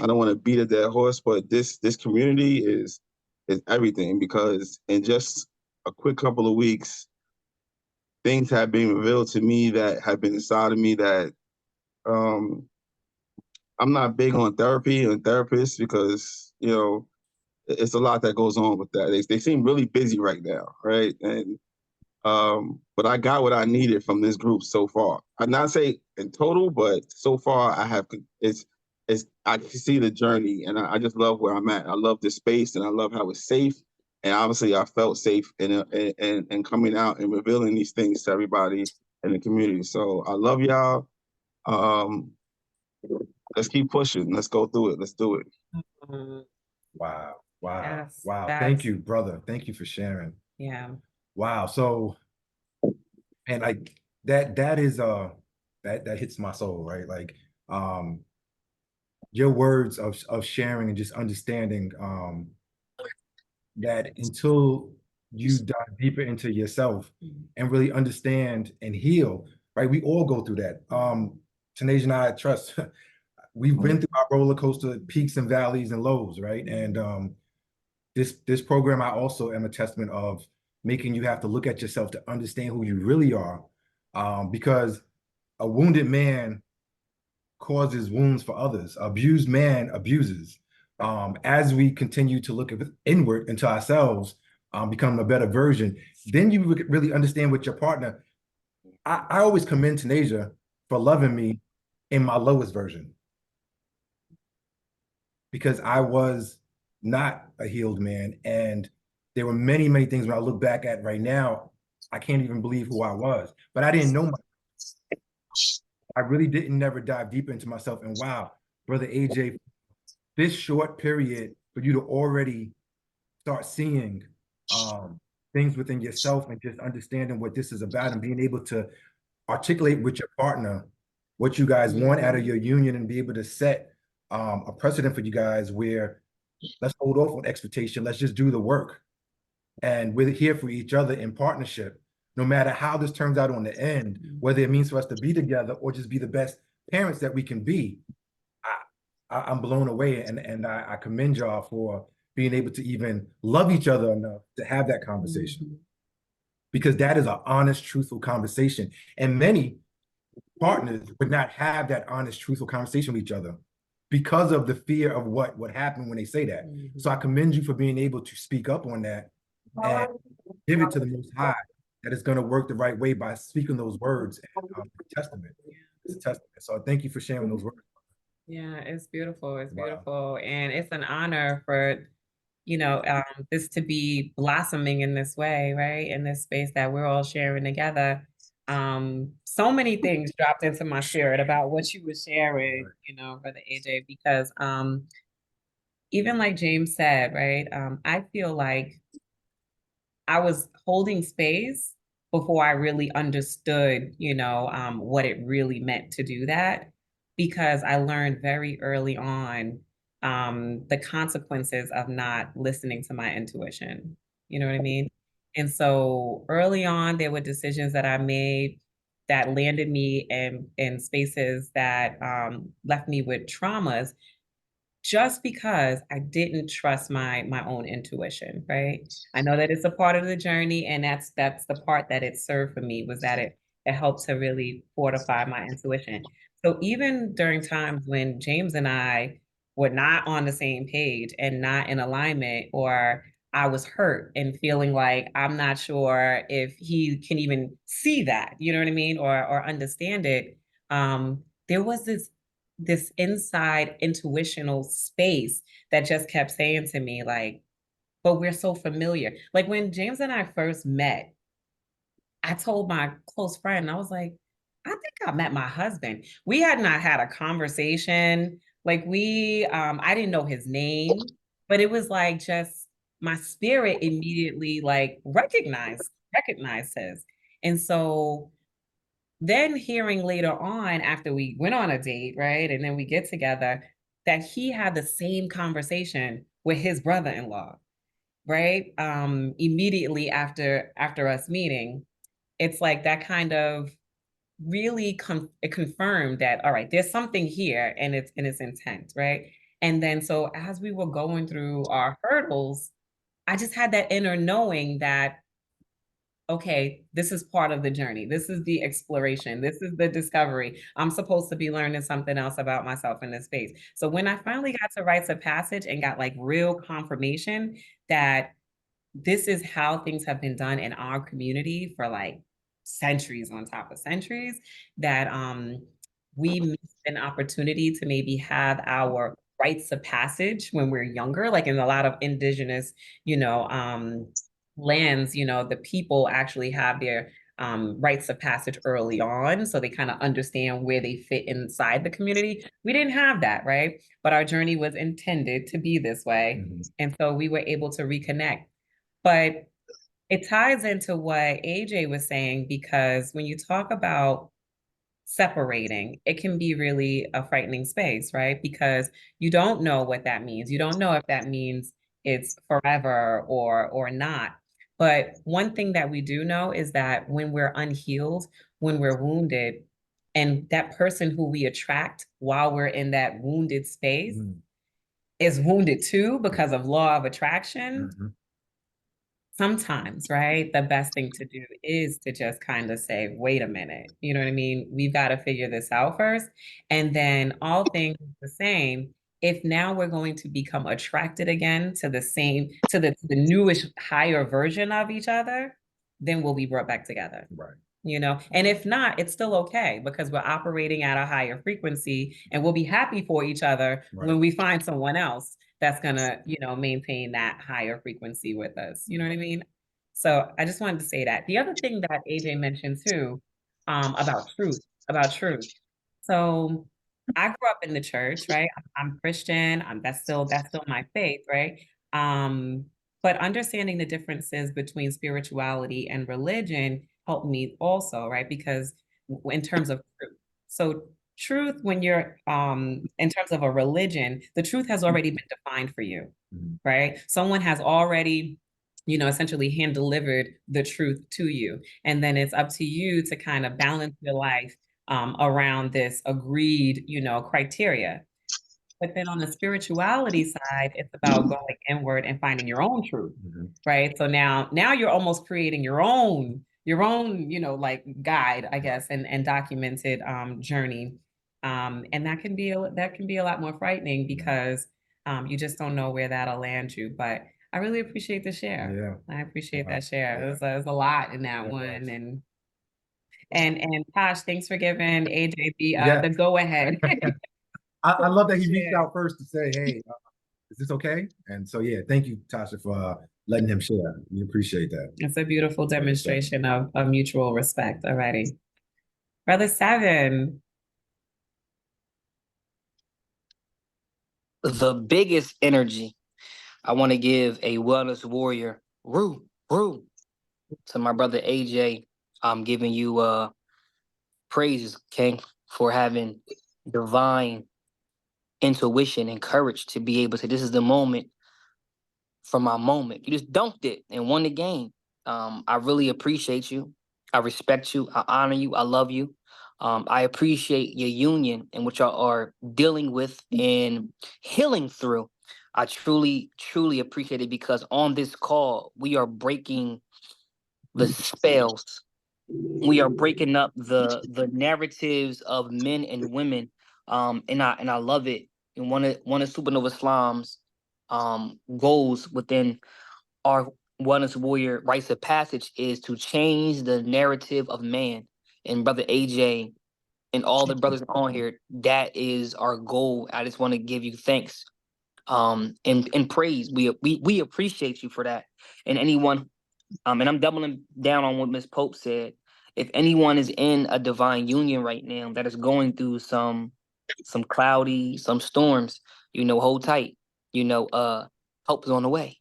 I don't want to beat a dead horse, but this community is everything, because in just a quick couple of weeks, things have been revealed to me that have been inside of me that I'm not big on therapy and therapists, because it's a lot that goes on with that. They seem really busy right now, right? And but I got what I needed from this group so far. I'd not say in total, but so far I have. It's I can see the journey, and I just love where I'm at. I love this space, and I love how it's safe. And obviously, I felt safe in coming out and revealing these things to everybody in the community. So I love y'all. Let's keep pushing. Let's go through it. Let's do it. Wow. Wow. Yes, Wow. that's- Thank you, brother. Thank you for sharing. Yeah. Wow. So, and like that is that hits my soul, right? Like your words of sharing and just understanding that until you dive deeper into yourself and really understand and heal, right? We all go through that. Tanasia and I trust we've been through our roller coaster peaks and valleys and lows, right? And this program, I also am a testament of making you have to look at yourself to understand who you really are, because a wounded man causes wounds for others. Abused man abuses. As we continue to look inward into ourselves, become a better version, then you really understand with your partner. I always commend Tanasia for loving me in my lowest version, because I was not a healed man. And there were many, many things when I look back at right now, I can't even believe who I was, but I didn't know myself. I really didn't never dive deep into myself. And wow, brother AJ, this short period for you to already start seeing things within yourself and just understanding what this is about and being able to articulate with your partner what you guys want out of your union, and be able to set a precedent for you guys where let's hold off on expectation. Let's just do the work. And we're here for each other in partnership, no matter how this turns out on the end, whether it means for us to be together or just be the best parents that we can be. I'm blown away, and I commend y'all for being able to even love each other enough to have that conversation, because that is an honest, truthful conversation. And many partners would not have that honest, truthful conversation with each other because of the fear of what would happen when they say that. So I commend you for being able to speak up on that and give it to the Most High that is going to work the right way by speaking those words and testament. It's a testament. So thank you for sharing those words. Yeah, it's beautiful. It's Wow. beautiful. And it's an honor for, this to be blossoming in this way, right? In this space that we're all sharing together. So many things dropped into my spirit about what you were sharing, Brother AJ, because even like James said, right? I feel like I was holding space before I really understood, what it really meant to do that, because I learned very early on the consequences of not listening to my intuition. You know what I mean? And so early on, there were decisions that I made that landed me in spaces that left me with traumas just because I didn't trust my own intuition, right? I know that it's a part of the journey, and that's the part that it served for me, was that it helped to really fortify my intuition. So even during times when James and I were not on the same page and not in alignment, or I was hurt and feeling like I'm not sure if he can even see that, you know what I mean, or understand it. There was this inside intuitional space that just kept saying to me, like, but we're so familiar. Like when James and I first met, I told my close friend, I was like, I think I met my husband. We had not had a conversation. Like I didn't know his name, but it was like just my spirit immediately like recognized his. And so then hearing later on, after we went on a date, right? And then we get together, that he had the same conversation with his brother-in-law, right? Immediately after us meeting. It's like that kind of really it confirmed that, all right, there's something here, and it's intent, right? And then so as we were going through our hurdles, I just had that inner knowing that, okay, this is part of the journey. This is the exploration. This is the discovery. I'm supposed to be learning something else about myself in this space. So when I finally got to rites of passage and got like real confirmation that this is how things have been done in our community for like centuries on top of centuries, that we missed an opportunity to maybe have our rites of passage when we're younger, like in a lot of indigenous, lands, the people actually have their rites of passage early on. So they kind of understand where they fit inside the community. We didn't have that, right? But our journey was intended to be this way. Mhm. And so we were able to reconnect. But it ties into what AJ was saying, because when you talk about separating, it can be really a frightening space, right? Because you don't know what that means. You don't know if that means it's forever or not. But one thing that we do know is that when we're unhealed, when we're wounded, and that person who we attract while we're in that wounded space is wounded too because of law of attraction, sometimes, right, the best thing to do is to just kind of say, wait a minute, you know what I mean? We've got to figure this out first. And then all things the same, if now we're going to become attracted again to the newish higher version of each other, then we'll be brought back together. Right. And if not, it's still okay, because we're operating at a higher frequency, and we'll be happy for each other when we find someone else that's gonna, maintain that higher frequency with us. You know what I mean? So I just wanted to say that. The other thing that AJ mentioned too, about truth. So I grew up in the church, right? I'm Christian. That's still my faith, right? But understanding the differences between spirituality and religion helped me also, right? Because in terms of truth. So truth, when you're in terms of a religion, the truth has already been defined for you, right? Someone has already, essentially hand delivered the truth to you. And then it's up to you to kind of balance your life around this agreed, criteria. But then on the spirituality side, it's about going inward and finding your own truth, right? So now you're almost creating your own, like guide, I guess, and documented journey. And that can be a lot more frightening, because you just don't know where that'll land you. But I really appreciate the share. Yeah. I appreciate that share. There's a lot in that one. And Tosh, thanks for giving AJ the go ahead. I love that he reached Yeah. out first to say, hey, is this okay? And so, yeah, thank you, Tasha, for letting him share. We appreciate that. It's a beautiful demonstration of mutual respect already. Brother Seven. The biggest energy I want to give a wellness warrior, Rue, to my brother AJ. I'm giving you praises, King, for having divine intuition and courage to be able to, this is the moment for my moment. You just dunked it and won the game. I really appreciate you. I respect you. I honor you. I love you. I appreciate your union and what y'all are dealing with and healing through. I truly, truly appreciate it because on this call, we are breaking the spells. We are breaking up the narratives of men and women. And I love it. And one of Supernova Islam's goals within our Wellness Warrior rites of passage is to change the narrative of man. And Brother AJ and all the brothers on here, that is our goal. I just want to give you thanks and praise. We appreciate you for that. And anyone, and I'm doubling down on what Miss Pope said. If anyone is in a divine union right now that is going through some cloudy, some storms, hold tight. Hope is on the way.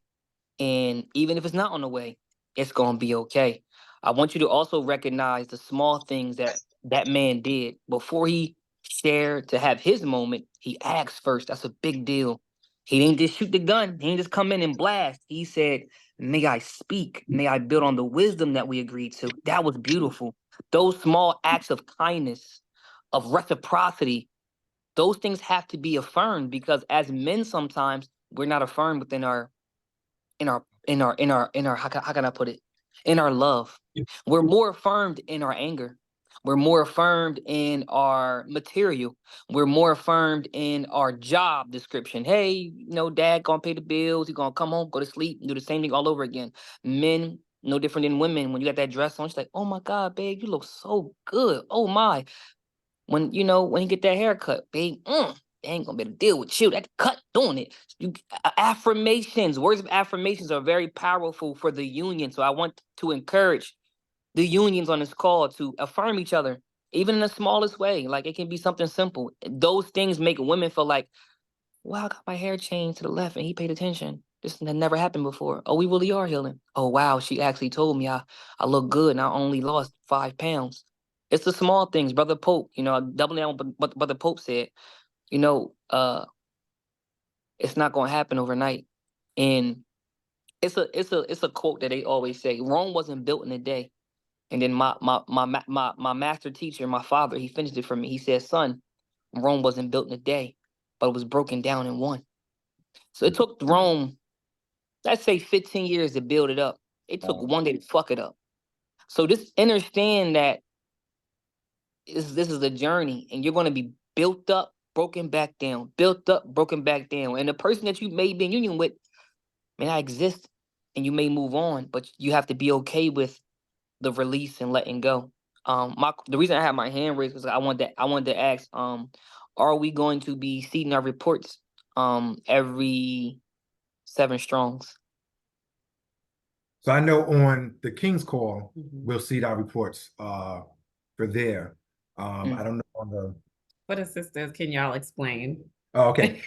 And even if it's not on the way, it's going to be okay. I want you to also recognize the small things that man did before he shared to have his moment. He asked first. That's a big deal. He didn't just shoot the gun. He didn't just come in and blast. He said, may I speak? May I build on the wisdom that we agreed to? That was beautiful. Those small acts of kindness, of reciprocity, those things have to be affirmed because as men, sometimes we're not affirmed within our how can I put it? In our love. We're more affirmed in our anger. We're more affirmed in our material. We're more affirmed in our job description. Hey, dad gonna pay the bills. He's gonna come home, go to sleep, and do the same thing all over again. Men, no different than women. When you got that dress on, she's like, oh my God, babe, you look so good. Oh my. When when you get that haircut, babe, they ain't gonna be able to deal with you. That cut doing it. Affirmations, words of affirmations are very powerful for the union. So I want to encourage the unions on this call to affirm each other, even in the smallest way. Like it can be something simple. Those things make women feel like, wow, I got my hair changed to the left and he paid attention. This had never happened before. Oh, we really are healing. Oh, wow, she actually told me I look good and I only lost 5 pounds. It's the small things, Brother Pope, doubling down what Brother Pope said, you know, uh, it's not gonna happen overnight. And it's a quote that they always say, Rome wasn't built in a day. And then my master teacher, my father, he finished it for me. He said, son, Rome wasn't built in a day, but it was broken down in one. So it took Rome, let's say 15 years to build it up. It took one day to fuck it up. So just understand that this is a journey and you're going to be built up, broken back down, built up, broken back down. And the person that you may be in union with may not exist and you may move on, but you have to be okay with the release and letting go. The reason I have my hand raised is I wanted to ask, are we going to be seeing our reports every 7 strongs? So I know on the King's Call, we'll see our reports for there. I don't know on the. For the sisters, can y'all explain? Oh, okay.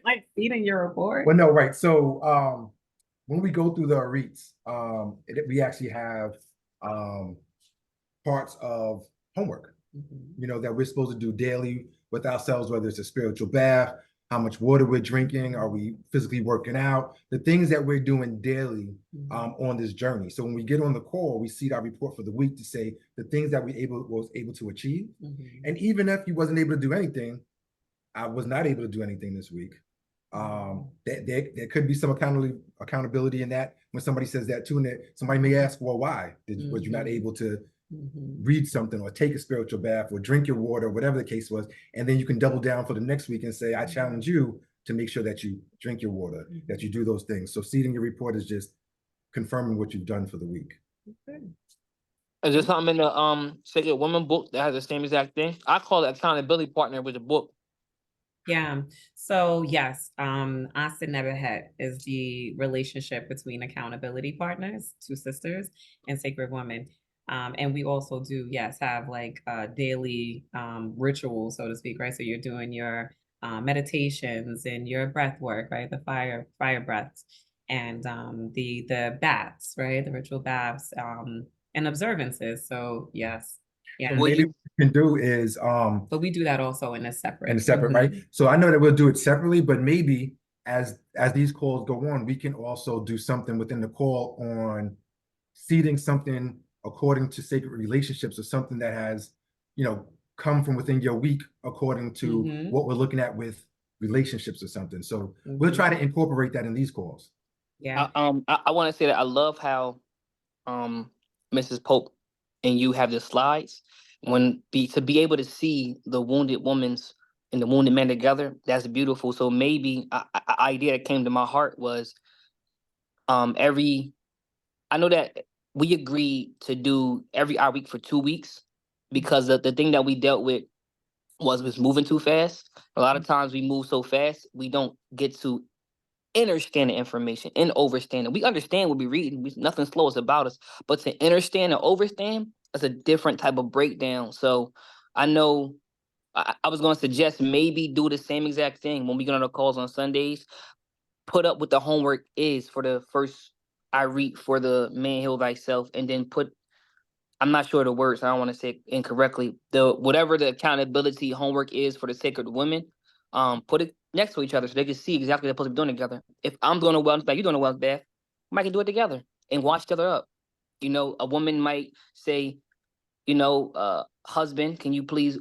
Like feeding your report? Well, no, right. So when we go through the REITs, we actually have parts of homework, that we're supposed to do daily with ourselves, whether it's a spiritual bath, how much water we're drinking, are we physically working out, the things that we're doing daily on this journey. So when we get on the call, we see our report for the week to say the things that we was able to achieve. And even if you wasn't able to do anything, I was not able to do anything this week. There could be some accountability in that when somebody says that too, and that somebody may ask, well, why was you not able to read something or take a spiritual bath or drink your water, whatever the case was, and then you can double down for the next week and say, I challenge you to make sure that you drink your water, that you do those things. So seeding your report is just confirming what you've done for the week. Is there something in the Sacred Women book that has the same exact thing? I call it accountability partner with the book. Yeah. So yes, Asa Neverhet is the relationship between accountability partners, two sisters, and sacred woman. And we also do, yes, have like daily rituals, so to speak, right? So you're doing your meditations and your breath work, right? The fire breaths and the baths, right? The ritual baths and observances. So yes. So Yeah. Well, maybe you what we can do is But we do that also in a and separate. separate, right? So I know that we'll do it separately, but maybe as these calls go on, we can also do something within the call on seeding something according to sacred relationships, or something that has, you know, come from within your week according to what we're looking at with relationships or something. So we'll try to incorporate that in these calls. Yeah. I want to say that I love how Mrs. Pope and you have the slides to be able to see the wounded woman's and the wounded man together. That's beautiful. So maybe a idea that came to my heart was every I know that we agreed to do every our week for 2 weeks because the thing that we dealt with was moving too fast. A lot of times we move so fast we don't get to understand the information and overstand it. We understand what we're reading. Nothing slows about us. But to understand and overstand, that's a different type of breakdown. So I know I was going to suggest maybe do the same exact thing when we get on the calls on Sundays. Put up what the homework is for the first I read for the man heal thyself, and then I'm not sure the words. I don't want to say it incorrectly. The whatever the accountability homework is for the sacred women, put it next to each other so they can see exactly what they're supposed to be doing together. If I'm doing a wellness bath, you're doing a wellness bath, we might can do it together and wash each other up. You know, a woman might say, husband, can you please,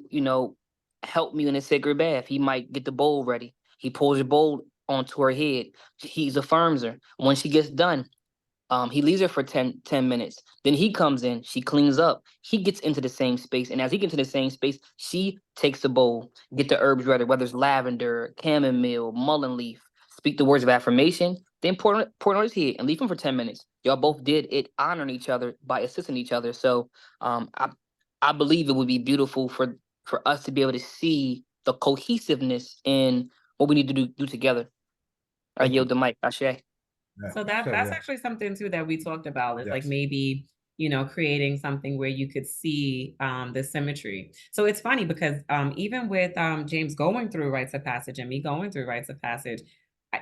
help me in a sacred bath? He might get the bowl ready. He pulls the bowl onto her head. He affirms her. When she gets done, he leaves her for 10 minutes. Then he comes in, she cleans up. He gets into the same space. And as he gets into the same space, she takes a bowl, get the herbs ready, whether it's lavender, chamomile, mullein leaf, speak the words of affirmation, then pour it on his head and leave him for 10 minutes. Y'all both did it honoring each other by assisting each other. So I believe it would be beautiful for us to be able to see the cohesiveness in what we need to do together. I yield the mic, Ashe. So that's actually something too that we talked about. It's like Yes. maybe, creating something where you could see the symmetry. So it's funny because even with James going through rites of passage and me going through rites of passage,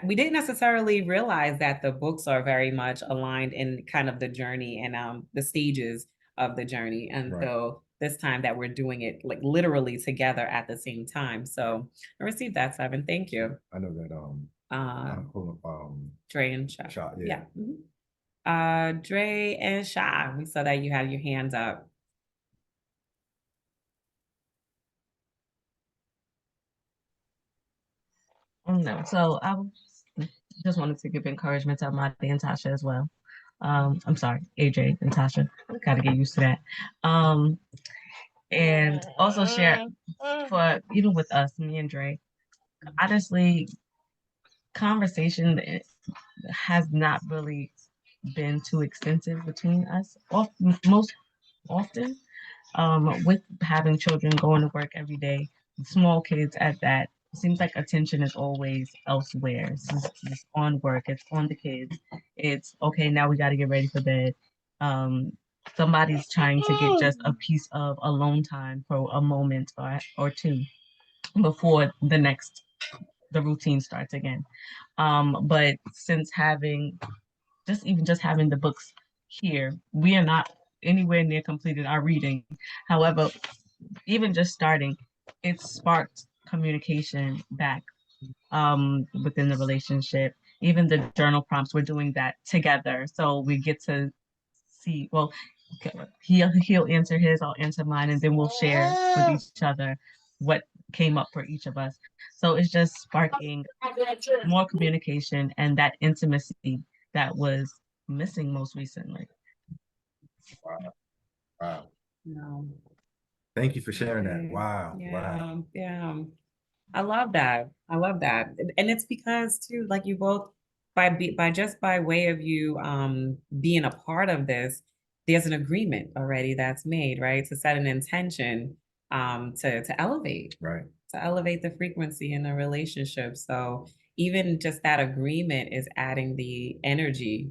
we didn't necessarily realize that the books are very much aligned in kind of the journey and the stages of the journey. And Right. so this time that we're doing it like literally together at the same time. So I received that, Seven. Thank you. I know that Dre and Sha. Shot, Yeah. Mhm. Dre and Sha, we saw that you had your hands up. No, so I just wanted to give encouragement to Amadi and Tasha as well. I'm sorry, AJ and Tasha. Gotta get used to that. And also share for even with us, me and Dre. Honestly, conversation has not really been too extensive between us. Most often, with having children going to work every day, small kids at that, it seems like attention is always elsewhere. It's on work, it's on the kids. It's okay, now we got to get ready for bed. Somebody's trying to get just a piece of alone time for a moment or two before the routine starts again. But since having just having the books here, we are not anywhere near completed our reading. However, even just starting, it sparked communication back within the relationship. Even the journal prompts, we're doing that together. So we get to see, well, he'll answer his, I'll answer mine, and then we'll share with each other what came up for each of us. So it's just sparking more communication and that intimacy that was missing most recently. Wow. No. Thank you for sharing that. Wow. Yeah. I love that. I love that. And it's because too, like you both by just by way of you being a part of this, there's an agreement already that's made, right? To set an intention to elevate. Right. to elevate the frequency in the relationship. So even just that agreement is adding the energy,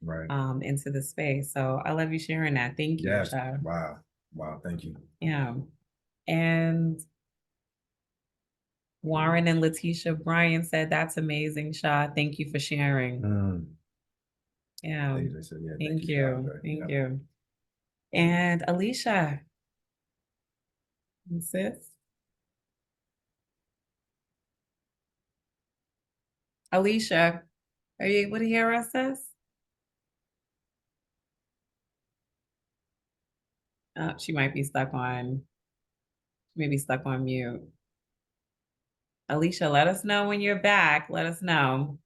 Right. into the space. So I love you sharing that. Thank you, Yes. Sha. Wow. Wow. Thank you. Yeah. And Warren and Letitia Bryan said, that's amazing, Sha. Thank you for sharing. Yeah. They said, yeah, Thank Sha. you. Okay. Thank Yeah. you. And Alicia. Sis? Alicia, are you able to hear us, sis? She might be stuck on, maybe stuck on mute. Alicia, let us know when you're back. Let us know.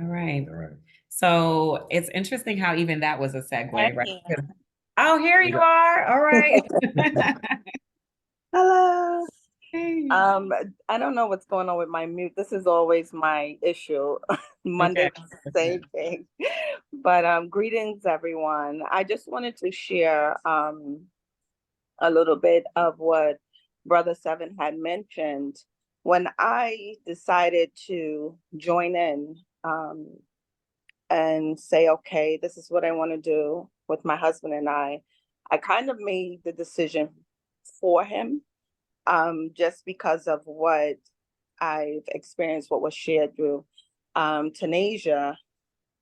All right. All right. So it's interesting how even that was a segue, I'm right? here. Oh, here you are. All right. Hello. Hey. I don't know what's going on with my mute. This is always my issue. Monday, same thing. But greetings, everyone. I just wanted to share a little bit of what Brother Seven had mentioned. When I decided to join in and say, okay, this is what I want to do with my husband and I kind of made the decision for him, just because of what I've experienced, what was shared through Tanasia,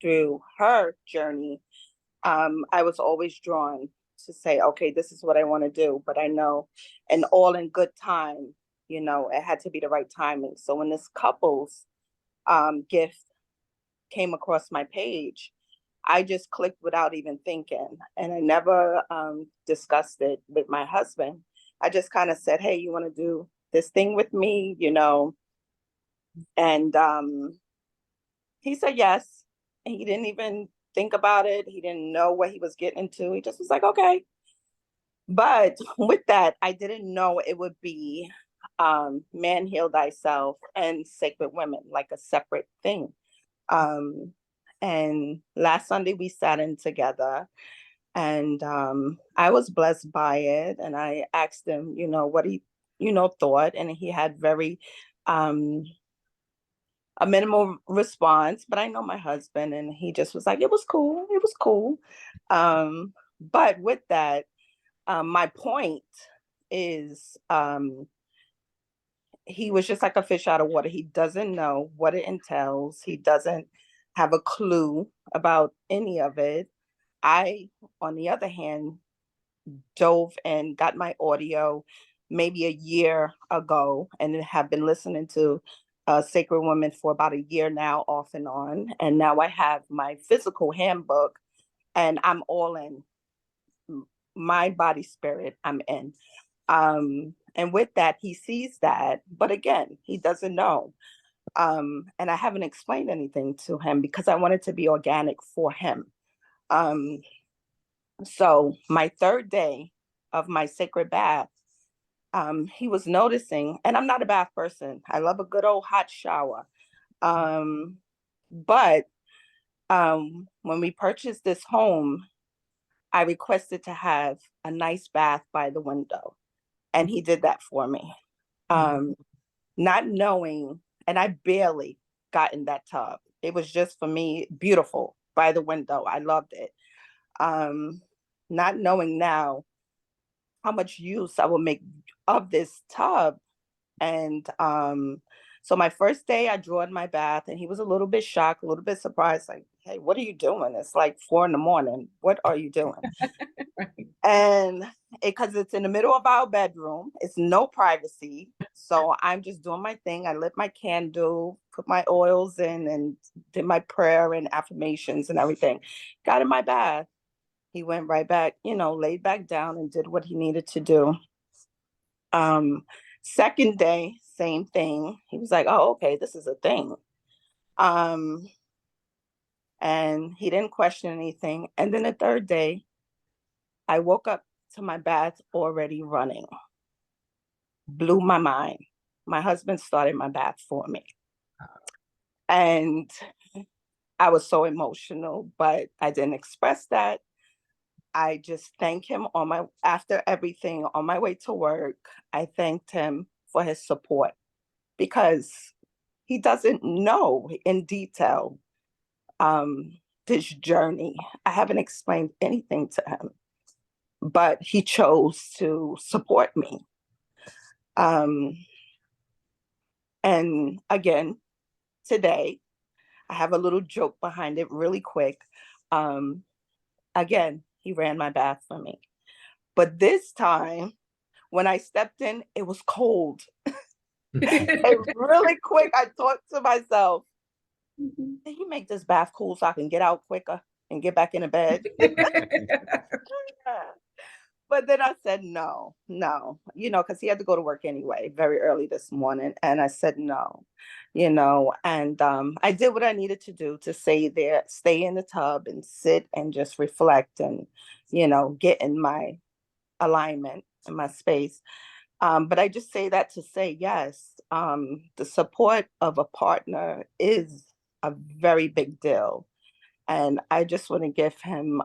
through her journey. I was always drawn to say, okay, this is what I want to do, but I know, and all in good time, it had to be the right timing. So when this couple's gift came across my page, I just clicked without even thinking. And I never discussed it with my husband. I just kind of said, hey, you want to do this thing with me, And he said yes. And he didn't even think about it. He didn't know what he was getting into. He just was like, okay. But with that, I didn't know it would be Man Heal Thyself and Sacred Women, like a separate thing. And last Sunday we sat in together, and I was blessed by it. And I asked him, what he, thought, and he had very a minimal response. But I know my husband, and he just was like, it was cool, it was cool. But with that, my point is, he was just like a fish out of water. He doesn't know what it entails. He doesn't have a clue about any of it. I, on the other hand, dove and got my audio maybe a year ago and have been listening to Sacred Women for about a year now, off and on. And now I have my physical handbook, and I'm all in. My body, spirit, I'm in. And with that, he sees that, but again, he doesn't know. And I haven't explained anything to him because I want it to be organic for him. So my third day of my sacred bath, he was noticing, and I'm not a bath person. I love a good old hot shower. But when we purchased this home, I requested to have a nice bath by the window, and he did that for me. Not knowing, and I barely got in that tub. It was just for me, beautiful by the window. I loved it. Not knowing now how much use I will make of this tub. And so my first day, I drew in my bath, and he was a little bit shocked, a little bit surprised, like, hey, what are you doing? It's like 4 a.m. What are you doing? Right. And because it's in the middle of our bedroom, it's no privacy. So I'm just doing my thing. I lit my candle, put my oils in, and did my prayer and affirmations and everything. Got in my bath. He went right back, laid back down and did what he needed to do. Second day, same thing. He was like, oh, okay, this is a thing. And he didn't question anything. And then the third day, I woke up to my bath already running. Blew my mind. My husband started my bath for me. And I was so emotional, but I didn't express that. I just thank him after everything on my way to work. I thanked him for his support because he doesn't know in detail this journey. I haven't explained anything to him, but he chose to support me. And again, today, I have a little joke behind it really quick. Again, he ran my bath for me. But this time, when I stepped in, it was cold. And really quick, I thought to myself, did he make this bath cool so I can get out quicker and get back in the bed? But then I said, no, because he had to go to work anyway, very early this morning. And I said, no, and I did what I needed to do to stay there, stay in the tub and sit and just reflect and, get in my alignment in my space. But I just say that to say, yes, the support of a partner is a very big deal. And I just want to give him,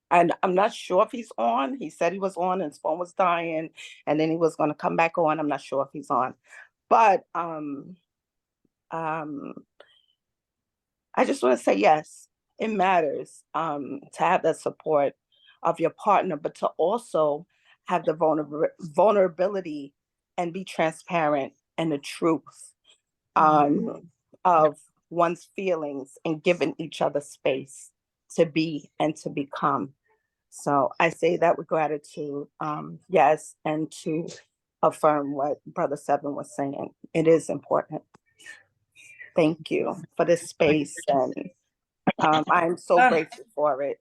and I'm not sure if he's on. He said he was on and his phone was dying and then he was going to come back on. I'm not sure if he's on, but I just want to say, yes, it matters to have that support of your partner, but to also have the vulnerability and be transparent and the truth of one's feelings and giving each other space to be and to become. So I say that with gratitude, yes, and to affirm what Brother Seven was saying. It is important. Thank you for this space, and I'm so grateful for it.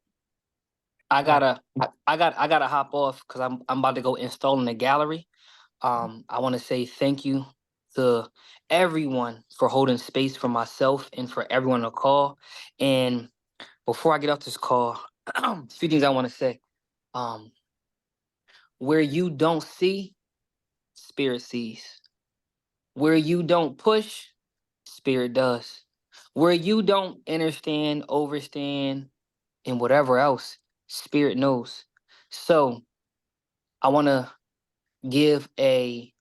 I gotta hop off because I'm about to go install in the gallery. I want to say thank you to everyone for holding space for myself and for everyone on the call. And before I get off this call, a few things I want to say. Where you don't see, spirit sees. Where you don't push, spirit does. Where you don't understand, overstand, and whatever else, spirit knows. So I want to give a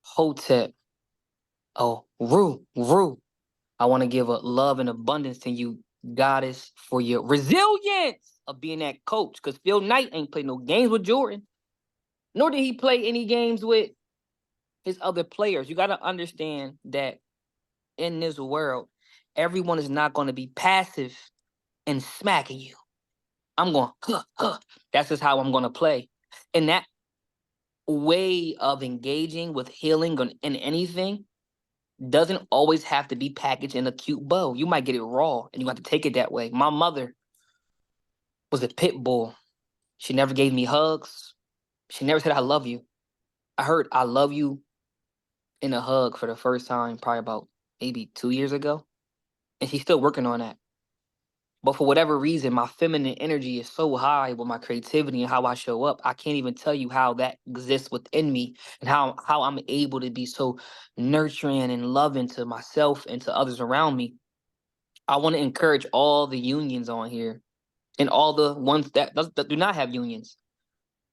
hotep, Rue. I want to give a love and abundance to you, goddess, for your resilience of being that coach. Because Phil Knight ain't played no games with Jordan, nor did he play any games with his other players. You got to understand that in this world, everyone is not going to be passive and smacking you. I'm going, That's just how I'm going to play. And that way of engaging with healing in anything doesn't always have to be packaged in a cute bow. You might get it raw and you have to take it that way. My mother was a pit bull. She never gave me hugs. She never said, I love you. I heard I love you in a hug for the first time, probably about maybe 2 years ago. And she's still working on that. But for whatever reason, my feminine energy is so high with my creativity and how I show up. I can't even tell you how that exists within me and how I'm able to be so nurturing and loving to myself and to others around me. I want to encourage all the unions on here and all the ones that do not have unions.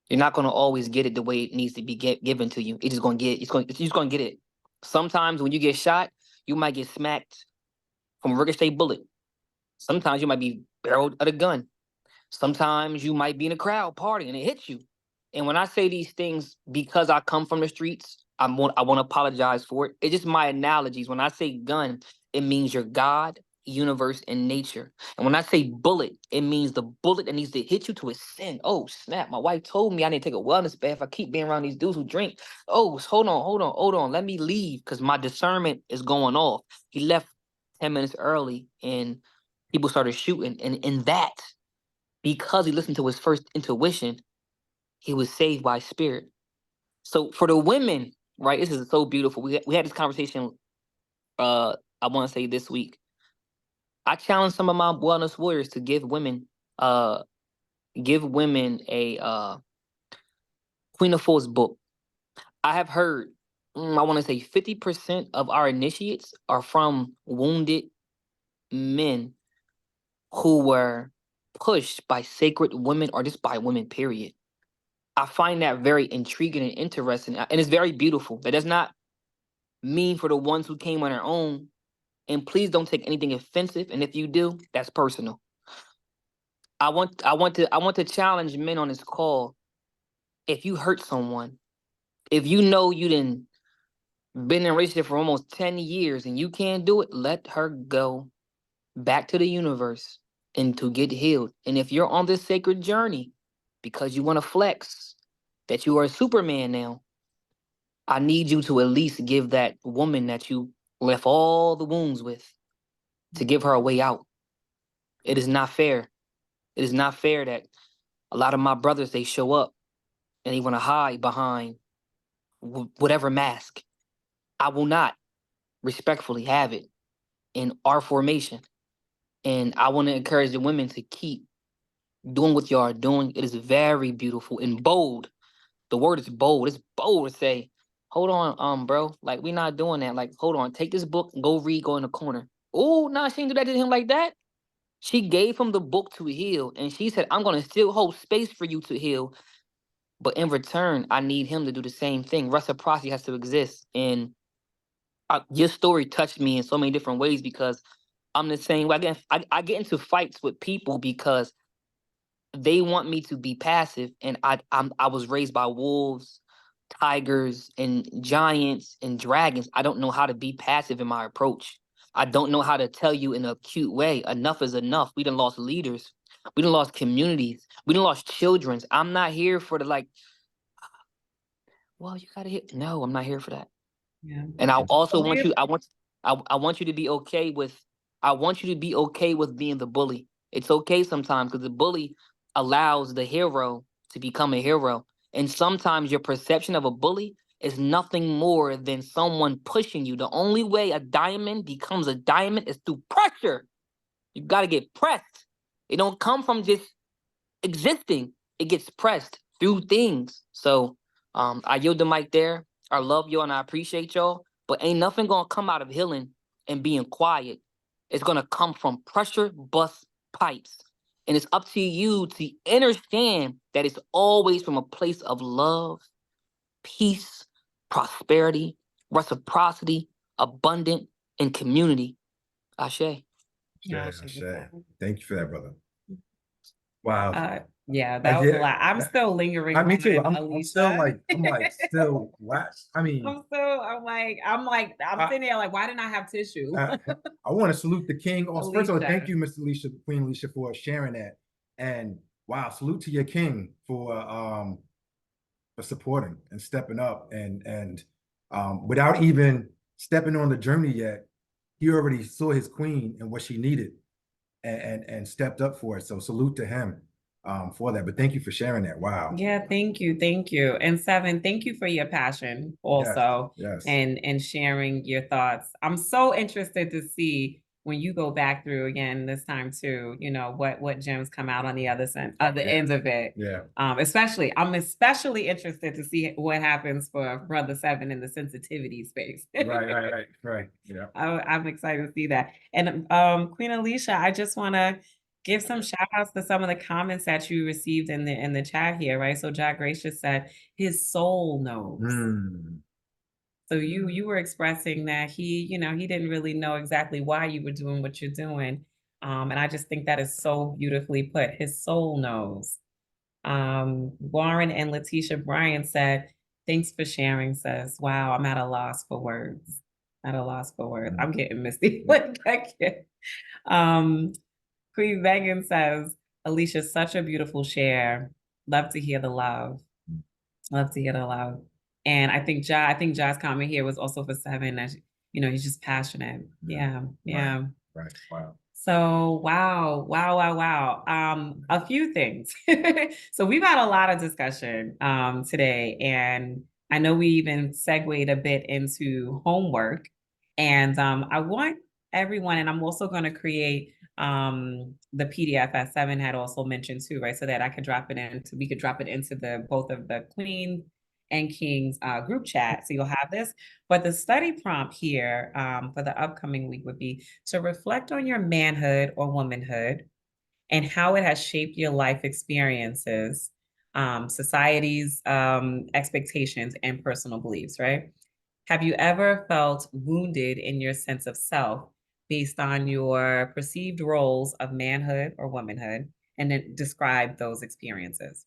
You're not going to always get it the way it needs to be given to you. It's just going to get it. Sometimes when you get shot, you might get smacked from a ricochet bullet. Sometimes you might be barreled at a gun. Sometimes you might be in a crowd partying and it hits you. And when I say these things, because I come from the streets, I want to apologize for it. It's just my analogies. When I say gun, it means your God, universe, and nature. And when I say bullet, it means the bullet that needs to hit you to ascend. Oh, snap. My wife told me I need to take a wellness bath. I keep being around these dudes who drink. Oh, hold on. Let me leave because my discernment is going off. He left 10 minutes early and people started shooting. And in that, because he listened to his first intuition, he was saved by spirit. So for the women, right, this is so beautiful. We had this conversation, I want to say this week. I challenge some of my wellness warriors to give women a Queen of Force book. I have heard, I want to say 50% of our initiates are from wounded men who were pushed by sacred women or just by women, period. I find that very intriguing and interesting, and it's very beautiful. That does not mean for the ones who came on their own. And please don't take anything offensive. And if you do, that's personal. I want to challenge men on this call. If you hurt someone, if you know you didn't been in a relationship for almost 10 years and you can't do it, let her go back to the universe and to get healed. And if you're on this sacred journey because you want to flex that you are a Superman now, I need you to at least give that woman that you left all the wounds with, to give her a way out. It is not fair. It is not fair that a lot of my brothers, they show up and they want to hide behind whatever mask. I will not respectfully have it in our formation. And I want to encourage the women to keep doing what you are doing. It is very beautiful and bold. The word is bold. It's bold to say, hold on, bro. Like, we're not doing that. Like, hold on, take this book and go read, go in the corner. Oh, nah, she didn't do that to him like that. She gave him the book to heal. And she said, I'm going to still hold space for you to heal. But in return, I need him to do the same thing. Reciprocity has to exist. And your story touched me in so many different ways because I'm the same way. I get into fights with people because they want me to be passive. And I was raised by wolves, tigers, and giants and dragons. I don't know how to be passive in my approach. I don't know how to tell you in a cute way, enough is enough. We done lost leaders. We done lost communities. We done lost children. I'm not here for the like, well, you gotta hit. No, I'm not here for that. Yeah. And I also want you, I want you to be okay with, I want you to be okay with being the bully. It's okay sometimes because the bully allows the hero to become a hero. And sometimes your perception of a bully is nothing more than someone pushing you. The only way a diamond becomes a diamond is through pressure. You got to get pressed. It don't come from just existing. It gets pressed through things. So I yield the mic there. I love you and I appreciate y'all. But ain't nothing gonna come out of healing and being quiet. It's gonna come from pressure bust pipes. And it's up to you to understand that it's always from a place of love, peace, prosperity, reciprocity, abundant, and community. Ashe. Yeah, Shay. Thank you for that, brother. Wow. Yeah, that was a lot. I'm still lingering. Me too. I'm still Alicia. still what? I mean, I'm sitting there like, why didn't I have tissue? I want to salute the king. Also, first of all, thank Alicia. you, Mr. Alicia, Queen Alicia, for sharing that. And wow, salute to your king for supporting and stepping up and without even stepping on the journey yet, he already saw his queen and what she needed and stepped up for it. So salute to him for that. But thank you for sharing that. Wow. Yeah, thank you. And Seven, thank you for your passion also. Yes. And sharing your thoughts. I'm so interested to see when you go back through again this time too, you know, what gems come out on the other ends of it. Yeah. I'm especially interested to see what happens for Brother Seven in the sensitivity space. Right. Yeah. I'm excited to see that. And Queen Alicia, I just want to give some shout outs to some of the comments that you received in the chat here, right? So Jack Gracious said his soul knows. So you were expressing that he didn't really know exactly why you were doing what you're doing. And I just think that is so beautifully put. His soul knows. Warren and Letitia Bryan said, thanks for sharing, says, wow, I'm at a loss for words. I'm getting misty. Queen Megan says, Alicia, such a beautiful share. Love to hear the love. And I think Ja's comment here was also for Seven, that he's just passionate. Yeah. Right. Wow. So wow. A few things. So we've had a lot of discussion today, and I know we even segued a bit into homework. And I want everyone, and I'm also going to create the PDF as Seven had also mentioned too, right? So that we could drop it into both of the Queen and King's group chat. So you'll have this. But the study prompt here for the upcoming week would be to reflect on your manhood or womanhood and how it has shaped your life experiences, society's expectations, and personal beliefs, right? Have you ever felt wounded in your sense of self based on your perceived roles of manhood or womanhood? And then describe those experiences.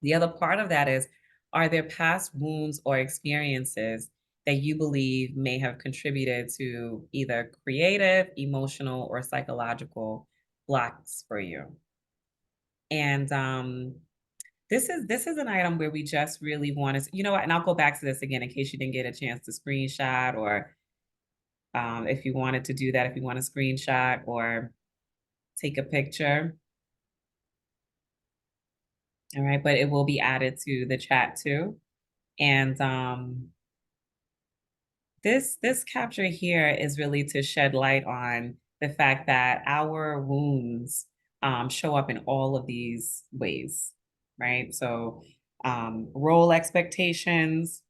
The other part of that is, are there past wounds or experiences that you believe may have contributed to either creative, emotional, or psychological blocks for you? And this is an item where we just really want to, you know what, and I'll go back to this again in case you didn't get a chance to screenshot, or if you wanted to do that, if you want to screenshot or take a picture. All right, but it will be added to the chat too. And this capture here is really to shed light on the fact that our wounds show up in all of these ways, right? So role expectations,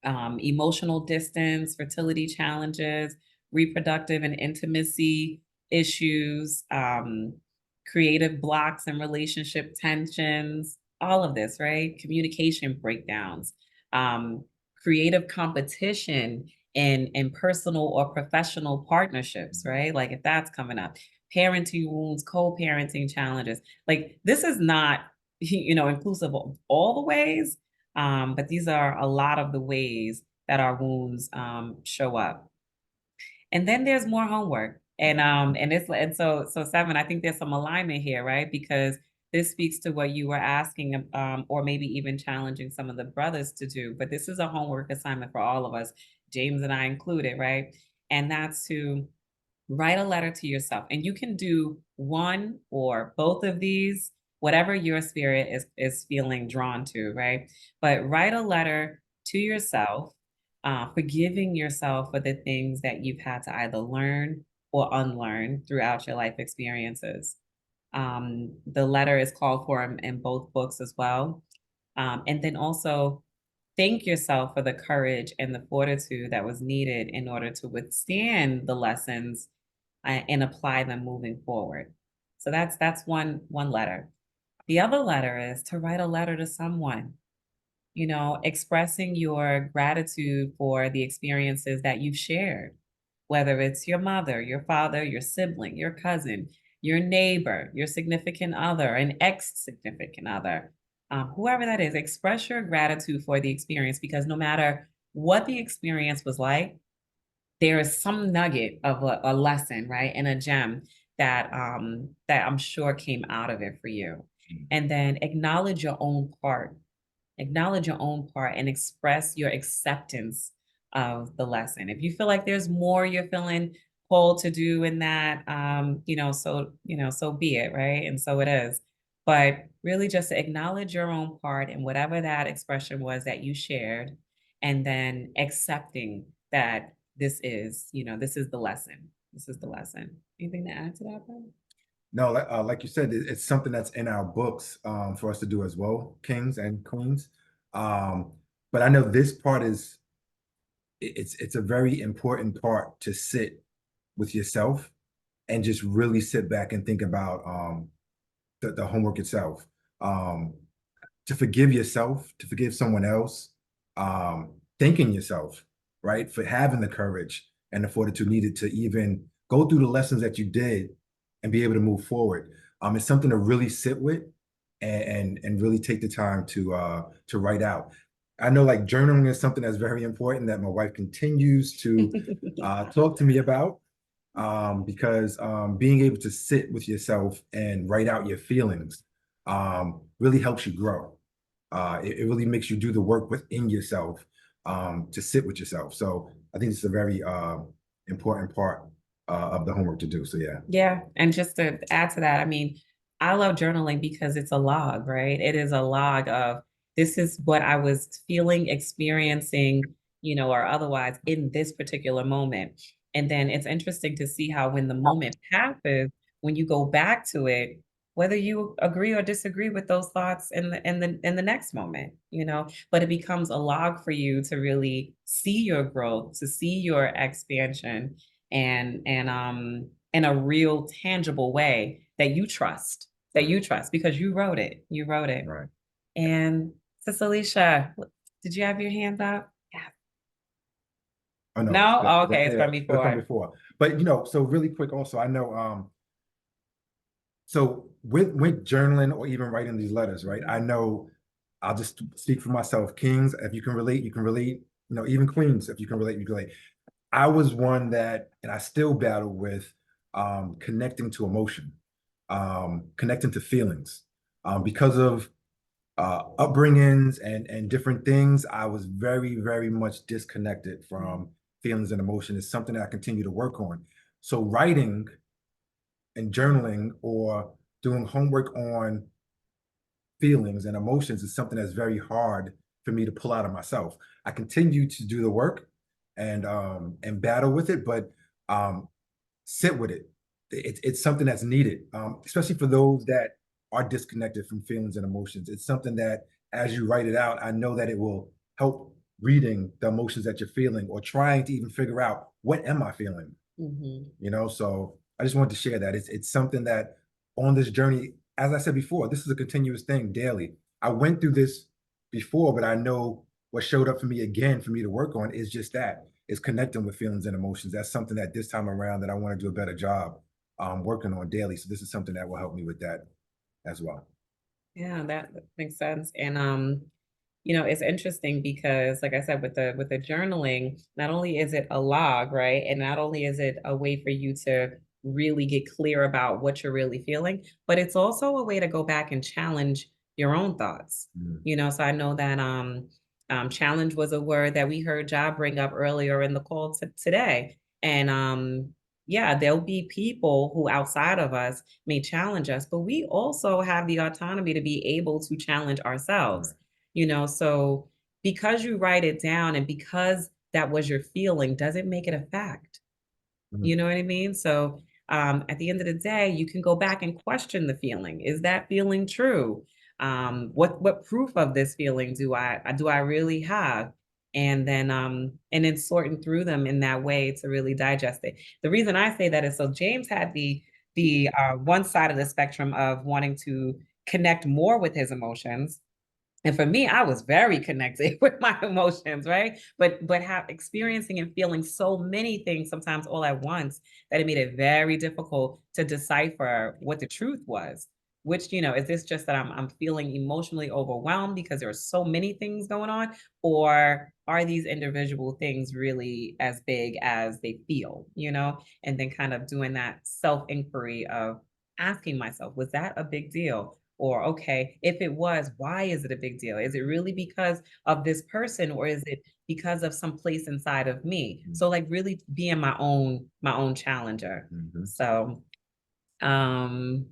emotional distance, fertility challenges, reproductive and intimacy issues, creative blocks and relationship tensions, all of this, right? Communication breakdowns, creative competition in personal or professional partnerships, right? Like if that's coming up, parenting wounds, co-parenting challenges. Like this is not, inclusive of all the ways, but these are a lot of the ways that our wounds show up. And then there's more homework. And so 7, I think there's some alignment here, right? Because this speaks to what you were asking, or maybe even challenging some of the brothers to do. But this is a homework assignment for all of us, James and I included, right? And that's to write a letter to yourself. And you can do one or both of these, whatever your spirit is feeling drawn to, right? But write a letter to yourself, forgiving yourself for the things that you've had to either learn or unlearn throughout your life experiences. The letter is called for in both books as well. And then also thank yourself for the courage and the fortitude that was needed in order to withstand the lessons and apply them moving forward. So that's one letter. The other letter is to write a letter to someone, expressing your gratitude for the experiences that you've shared, whether it's your mother, your father, your sibling, your cousin, your neighbor, your significant other, an ex-significant other, whoever that is. Express your gratitude for the experience, because no matter what the experience was like, there is some nugget of a lesson, right? And a gem that I'm sure came out of it for you. And then acknowledge your own part. Acknowledge your own part and express your acceptance of the lesson. If you feel like there's more you're feeling called to do in that, so be it, right? And so it is. But really just acknowledge your own part in whatever that expression was that you shared, and then accepting that this is the lesson. This is the lesson. Anything to add to that, Ben? No, like you said, it's something that's in our books for us to do as well, kings and queens. But I know this part it's a very important part to sit with yourself and just really sit back and think about the homework itself. To forgive yourself, to forgive someone else, thanking yourself, right, for having the courage and the fortitude needed to even go through the lessons that you did and be able to move forward. It's something to really sit with and really take the time to write out. I know like journaling is something that's very important that my wife continues to talk to me about, because being able to sit with yourself and write out your feelings really helps you grow. It really makes you do the work within yourself to sit with yourself. So I think it's a very important part of the homework to do. So yeah. Yeah. And just to add to that, I mean, I love journaling because it's a log, right? It is a log of this is what I was feeling, experiencing, or otherwise in this particular moment. And then it's interesting to see how when the moment passes, when you go back to it, whether you agree or disagree with those thoughts in the next moment, but it becomes a log for you to really see your growth, to see your expansion, and in a real tangible way that you trust, because you wrote it. Right. And Sister Alicia, did you have your hand up? Yeah. Oh, no. No? Oh, okay, it's from It's from before. before. But, so really quick also, I know, so with journaling or even writing these letters, right? I know, I'll just speak for myself. Kings, if you can relate, you can relate. Even queens, if you can relate, you can relate. I was one that, and I still battle with connecting to emotion, connecting to feelings. Because of upbringings and different things, I was very, very much disconnected from feelings and emotion. It's something that I continue to work on. So writing and journaling or doing homework on feelings and emotions is something that's very hard for me to pull out of myself. I continue to do the work and battle with it, but sit with it. It's something that's needed, especially for those that are disconnected from feelings and emotions. It's something that as you write it out, I know that it will help reading the emotions that you're feeling or trying to even figure out what am I feeling. So I just wanted to share that. It's something that on this journey, as I said before, this is a continuous thing daily. I went through this before, but I know what showed up for me again for me to work on is just that, is connecting with feelings and emotions. That's something that this time around that I want to do a better job working on daily. So this is something that will help me with that as well. Yeah, that makes sense. And it's interesting because, like I said, with the journaling, not only is it a log, right? And not only is it a way for you to really get clear about what you're really feeling, but it's also a way to go back and challenge your own thoughts. So I know that challenge was a word that we heard Ja bring up earlier in the call today. And yeah, there'll be people who outside of us may challenge us, but we also have the autonomy to be able to challenge ourselves. So because you write it down and because that was your feeling, doesn't make it a fact. You know what I mean? So at the end of the day, you can go back and question the feeling. Is that feeling true? What proof of this feeling do I really have? And then sorting through them in that way to really digest it. The reason I say that is so James had the one side of the spectrum of wanting to connect more with his emotions. And for me, I was very connected with my emotions, right? But experiencing and feeling so many things sometimes all at once that it made it very difficult to decipher what the truth was. Which, is this just that I'm feeling emotionally overwhelmed because there are so many things going on? Or are these individual things really as big as they feel, And then kind of doing that self-inquiry of asking myself, was that a big deal? Or, okay, if it was, why is it a big deal? Is it really because of this person, or is it because of some place inside of me? So like really being my own challenger. So, and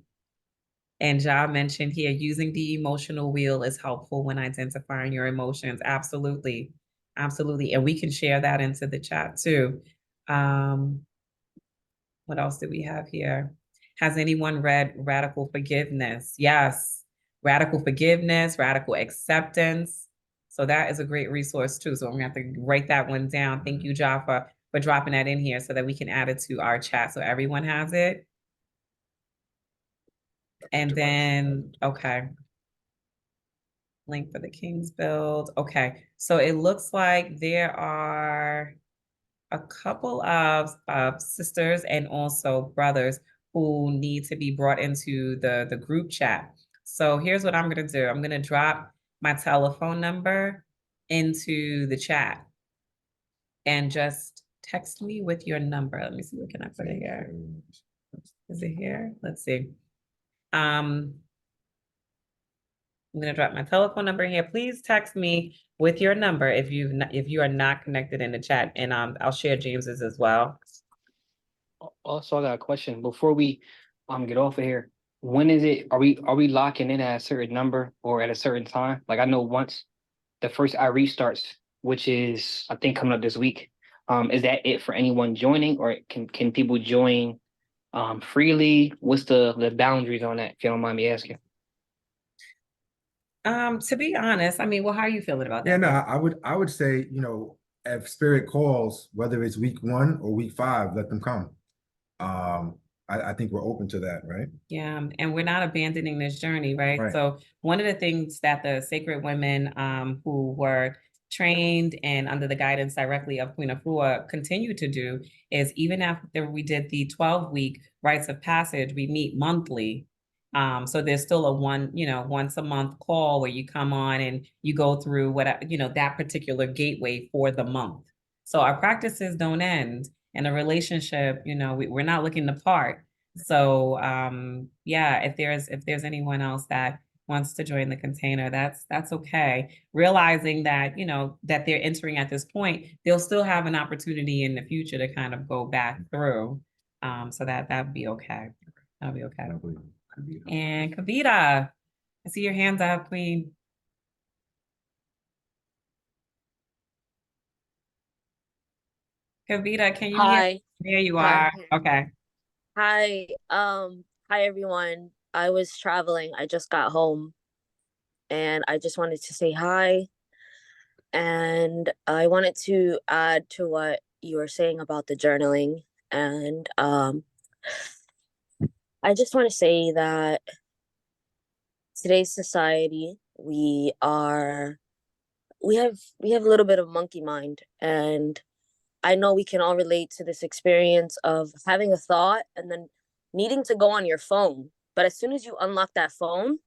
Ja mentioned here, using the emotional wheel is helpful when identifying your emotions. Absolutely. Absolutely. And we can share that into the chat too. What else do we have here? Has anyone read Radical Forgiveness? Yes. Radical Forgiveness, Radical Acceptance. So that is a great resource too. So I'm gonna have to write that one down. Thank you, Ja, for dropping that in here so that we can add it to our chat so everyone has it. And then, okay. Link for the King's Build. Okay, so it looks like there are a couple of sisters and also brothers who need to be brought into the group chat. So here's what I'm gonna do. I'm gonna drop my telephone number into the chat and just text me with your number. Let me see, where can I put it here? Is it here? Let's see. I'm gonna drop my telephone number here. Please text me with your number if you are not connected in the chat, and I'll share James's as well. Also, I got a question before we get off of here. When is it? Are we locking in at a certain number or at a certain time? Like I know once the first outreach starts, which is I think coming up this week. Is that it for anyone joining, or can people join freely? What's the boundaries on that? If you don't mind me asking. To be honest, I mean, well, how are you feeling about that? Yeah, no, I would say, if spirit calls, whether it's week 1 or week 5, let them come. I think we're open to that, right? Yeah, and we're not abandoning this journey, right? Right. So one of the things that the sacred women who were trained and under the guidance directly of Queen Afua continue to do is even after we did the 12-week rites of passage, we meet monthly. So there's still a once a month call where you come on and you go through that particular gateway for the month. So our practices don't end, and a relationship, we're not looking to part. So yeah, if there's anyone else that wants to join the container, that's okay. Realizing that, that they're entering at this point, they'll still have an opportunity in the future to kind of go back through. So that'd be okay. That'll be okay. And Kavita, I see your hands up, Queen. Kavita, can you hear? Hi. There you Hi. are. Okay. Hi. Hi everyone. I was traveling. I just got home and I just wanted to say hi. And I wanted to add to what you were saying about the journaling. And I just want to say that today's society, we have a little bit of monkey mind, and I know we can all relate to this experience of having a thought and then needing to go on your phone. But as soon as you unlock that phone,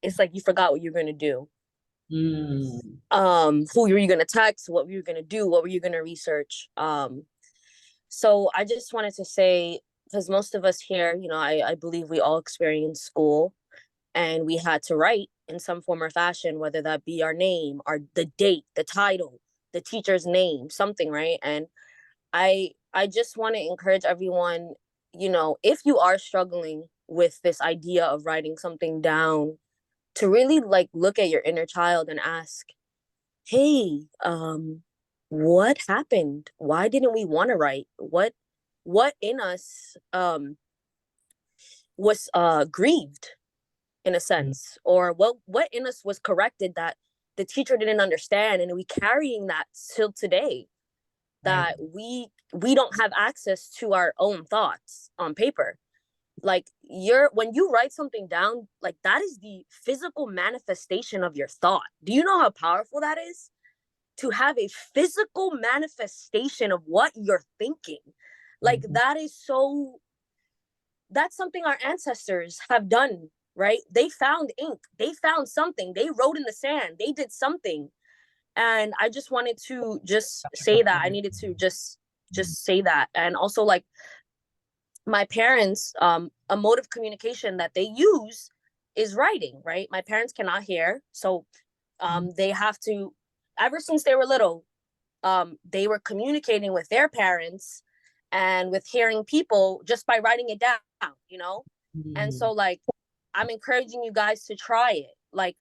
it's like you forgot what you're going to do. Who were you going to text? What were you going to do? What were you going to research? So I just wanted to say, because most of us here, I believe we all experienced school and we had to write in some form or fashion, whether that be our name, the date, the title, the teacher's name, something, right? And I just want to encourage everyone, if you are struggling with this idea of writing something down, to really look at your inner child and ask, hey, what happened? Why didn't we want to write? What in us was grieved in a sense, or what in us was corrected that the teacher didn't understand, and we carrying that till today, that we don't have access to our own thoughts on paper. When you write something down, that is the physical manifestation of your thought. Do you know how powerful that is? To have a physical manifestation of what you're thinking. That's something our ancestors have done, right? They found ink, they found something, they wrote in the sand, they did something. And I just wanted to just say that. I needed to just say that. And also, my parents, a mode of communication that they use is writing, right? My parents cannot hear, so they have to, ever since they were little, they were communicating with their parents and with hearing people just by writing it down, And so I'm encouraging you guys to try it.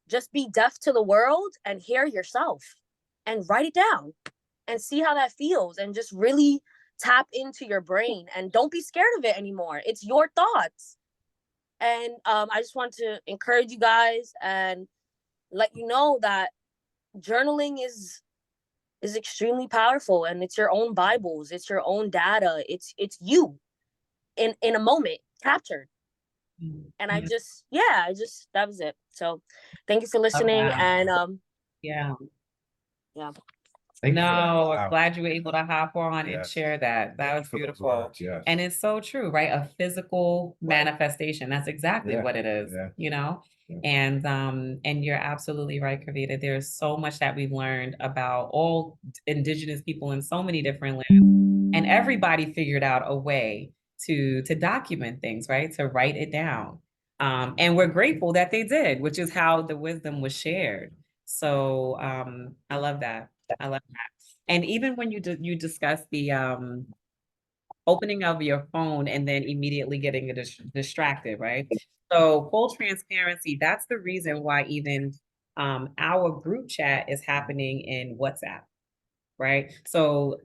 Just be deaf to the world and hear yourself and write it down and see how that feels, and just really tap into your brain, and don't be scared of it anymore. It's your thoughts. And I just want to encourage you guys and let you know that journaling is extremely powerful, and it's your own Bibles, it's your own data, it's you in a moment captured. And I just that was it. So thank you for listening. And yeah. Thank you for that. No, I'm Wow. glad you were able to hop on and Yes. share that. That Thank you was for those beautiful. words, yes. And it's so true, right? A physical manifestation. That's exactly Yeah, what it is, yeah. Yeah. And you're absolutely right, Kavita. There's so much that we've learned about all indigenous people in so many different lands. And everybody figured out a way to document things, right? To write it down. And we're grateful that they did, which is how the wisdom was shared. So I love that. I love that. And even when you discuss the opening of your phone and then immediately getting distracted, right? So full transparency, that's the reason why even our group chat is happening in WhatsApp, right? So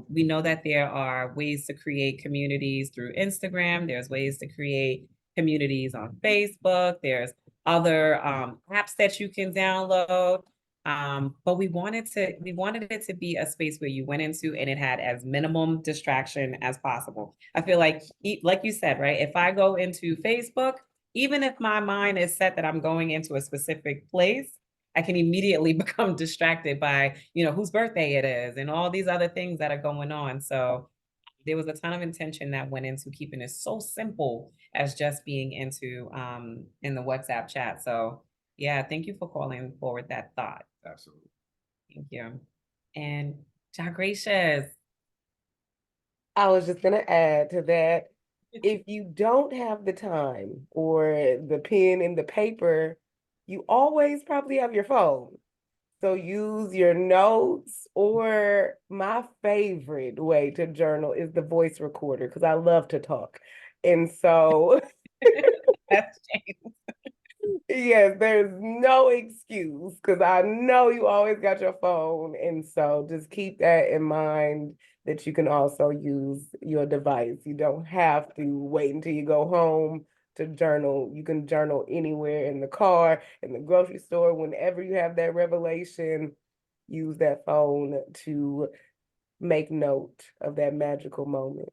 we know that there are ways to create communities through Instagram. There's ways to create communities on Facebook. There's other apps that you can download. But we wanted it to be a space where you went into and it had as minimum distraction as possible. I feel like you said, right? If I go into Facebook, even if my mind is set that I'm going into a specific place, I can immediately become distracted by, whose birthday it is and all these other things that are going on. So there was a ton of intention that went into keeping it so simple as just being into in the WhatsApp chat. So yeah, thank you for calling forward that thought. Absolutely. Thank you. And Ja Gracious. I was just gonna add to that, if you don't have the time or the pen and the paper, you always probably have your phone. So use your notes, or my favorite way to journal is the voice recorder because I love to talk. And so That's James. yes, there's no excuse because I know you always got your phone. And so just keep that in mind that you can also use your device. You don't have to wait until you go home to journal. You can journal anywhere, in the car, in the grocery store, whenever you have that revelation, use that phone to make note of that magical moment.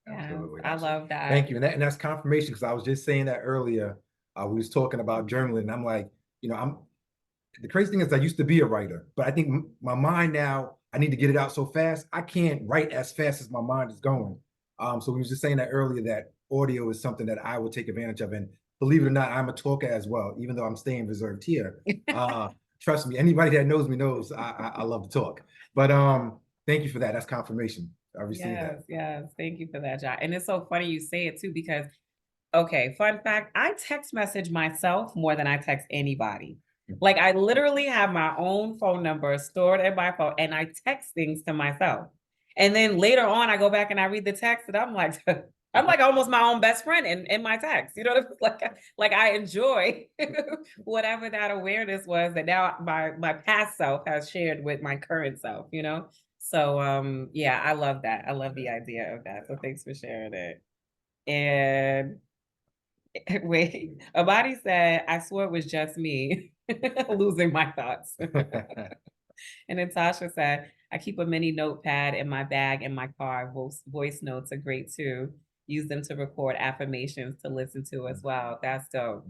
Absolutely. I love that. Thank you. And that's confirmation, because I was just saying that earlier. We was talking about journaling, and I'm like, the crazy thing is I used to be a writer, but I think my mind now, I need to get it out so fast. I can't write as fast as my mind is going. So we was just saying that earlier, that audio is something that I will take advantage of. And believe it or not, I'm a talker as well, even though I'm staying reserved here. Trust me, anybody that knows me knows I love to talk. But thank you for that. That's confirmation. I received that. Yes. Thank you for that, Ja. And it's so funny you say it too, because okay, fun fact, I text message myself more than I text anybody. Like I literally have my own phone number stored in my phone and I text things to myself. And then later on, I go back and I read the text and I'm like, I'm like almost my own best friend in my text. You know what I mean? Like I enjoy whatever that awareness was that now my past self has shared with my current self, So yeah, I love that. I love the idea of that. So thanks for sharing it. And wait, Abadi said, I swore it was just me losing my thoughts. And then Tasha said, I keep a mini notepad in my bag in my car. Voice notes are great too. Use them to record affirmations to listen to as well. That's dope.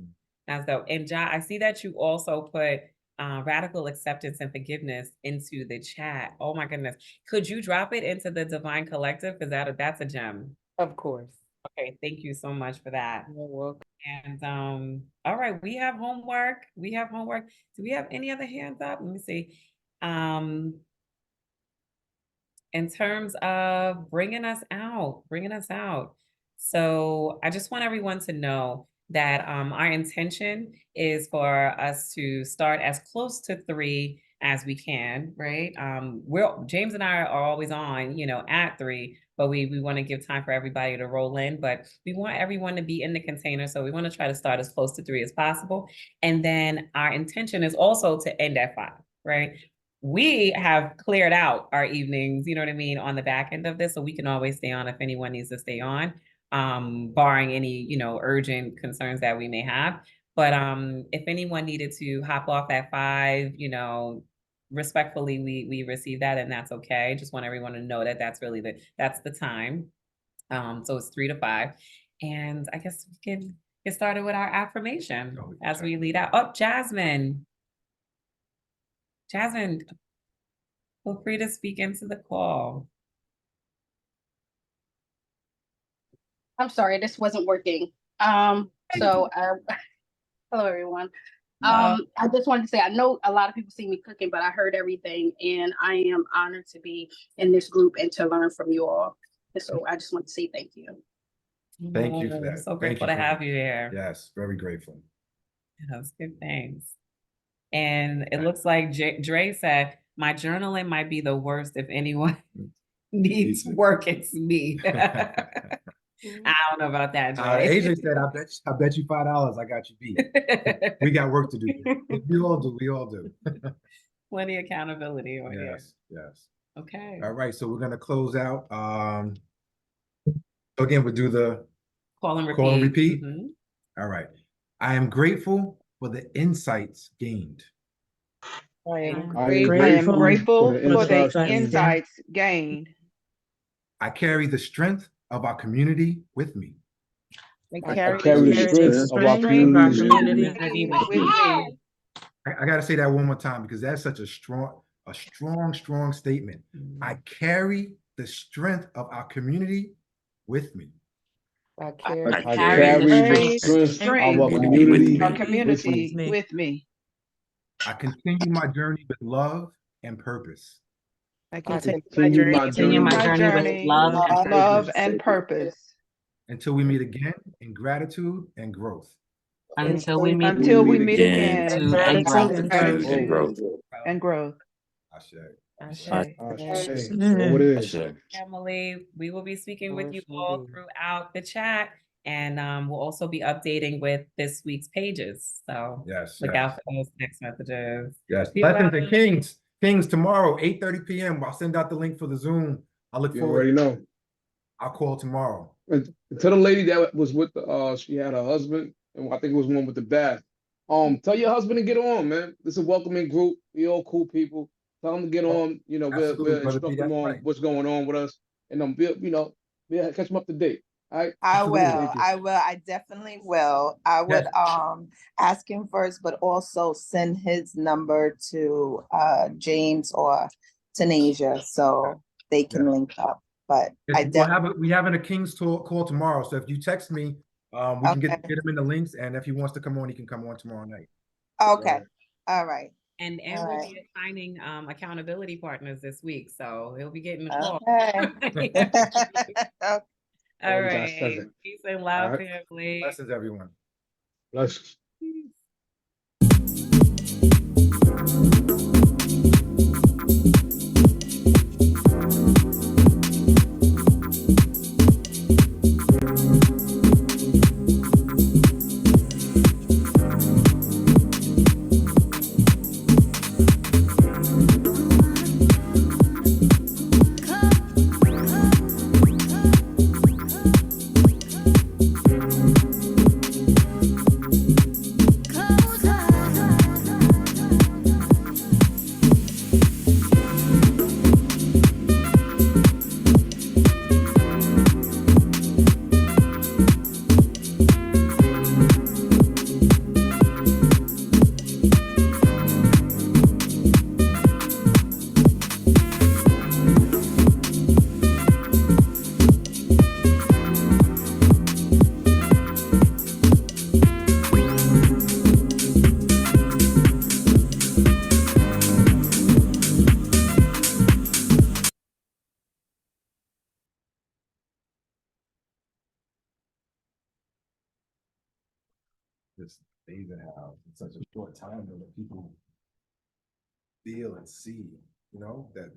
That's dope. And Ja, I see that you also put radical acceptance and forgiveness into the chat. Oh my goodness. Could you drop it into the Divine Collective? Because that's a gem. Of course. Okay, thank you so much for that. You're welcome. And all right, we have homework. Do we have any other hands up? Let me see. In terms of bringing us out. So I just want everyone to know that our intention is for us to start as close to 3 as we can, right? James and I are always on, at 3, but we want to give time for everybody to roll in, but we want everyone to be in the container. So we want to try to start as close to 3 as possible. And then our intention is also to end at 5, right? We have cleared out our evenings, you know what I mean, on the back end of this, so we can always stay on if anyone needs to stay on, barring any, urgent concerns that we may have. But if anyone needed to hop off at 5, respectfully, we receive that, and that's okay. Just want everyone to know that that's really that's the time. So it's 3 to 5, and I guess we can get started with our affirmation as we lead out. Oh, Jasmine, feel free to speak into the call. I'm sorry, this wasn't working. Hello everyone. I just wanted to say, I know a lot of people see me cooking, but I heard everything, and I am honored to be in this group and to learn from you all. And so I just want to say thank you. Thank you for that. So grateful to have you here. Yes, very grateful. That's good. Thanks. And it looks like Dre said, my journaling might be the worst. If anyone needs work, it's me. I don't know about that, Dre. AJ said, I bet you $5 I got you beat. We got work to do. We all do. Plenty of accountability on here. Yes. Okay. All right, so we're gonna close out. Again, we'll do the call and repeat. Mm-hmm. All right. I am grateful for the insights gained. I am I am grateful grateful for the for the insights gained. insights gained. I carry the strength of our community with me. I carry the strength of our community with me. I gotta say that one more time because that's such a strong statement. I carry the strength of our community with me. I I carry carry the strength of our community Community with me. I continue my journey with love and purpose. I continue my Continue journey my journey with love and love purpose and purpose Until we meet again in gratitude and growth. until we meet until we meet again to and growth. and growth. Ashe. So it is. Emily, we will be speaking with you all throughout the chat, and we'll also be updating with this week's pages. So look out for those text messages. Yes. Blessings and Kings. Kings tomorrow, 8:30 p.m. I'll send out the link for the Zoom. I look forward. You already know. I'll call tomorrow. And to the lady that was with the she had her husband, and I think it was one with the bath. Tell your husband to get on, man. This is a welcoming group. We all cool people. Tell them to get on. You know, we'll instruct them on what's going on with us, and we'll catch them up to date. All right. I will. I definitely will. I would ask him first, but also send his number to James or Tanasia so they can link up. But we having a King's call tomorrow. So if you text me, we can get him in the links, and if he wants to come on, he can come on tomorrow night. Okay. All right. And we'll be assigning accountability partners this week, so he'll be getting the call. All right. Peace and love, family. Blessings, everyone. Blessings. It's amazing how in such a short time that people feel and see, that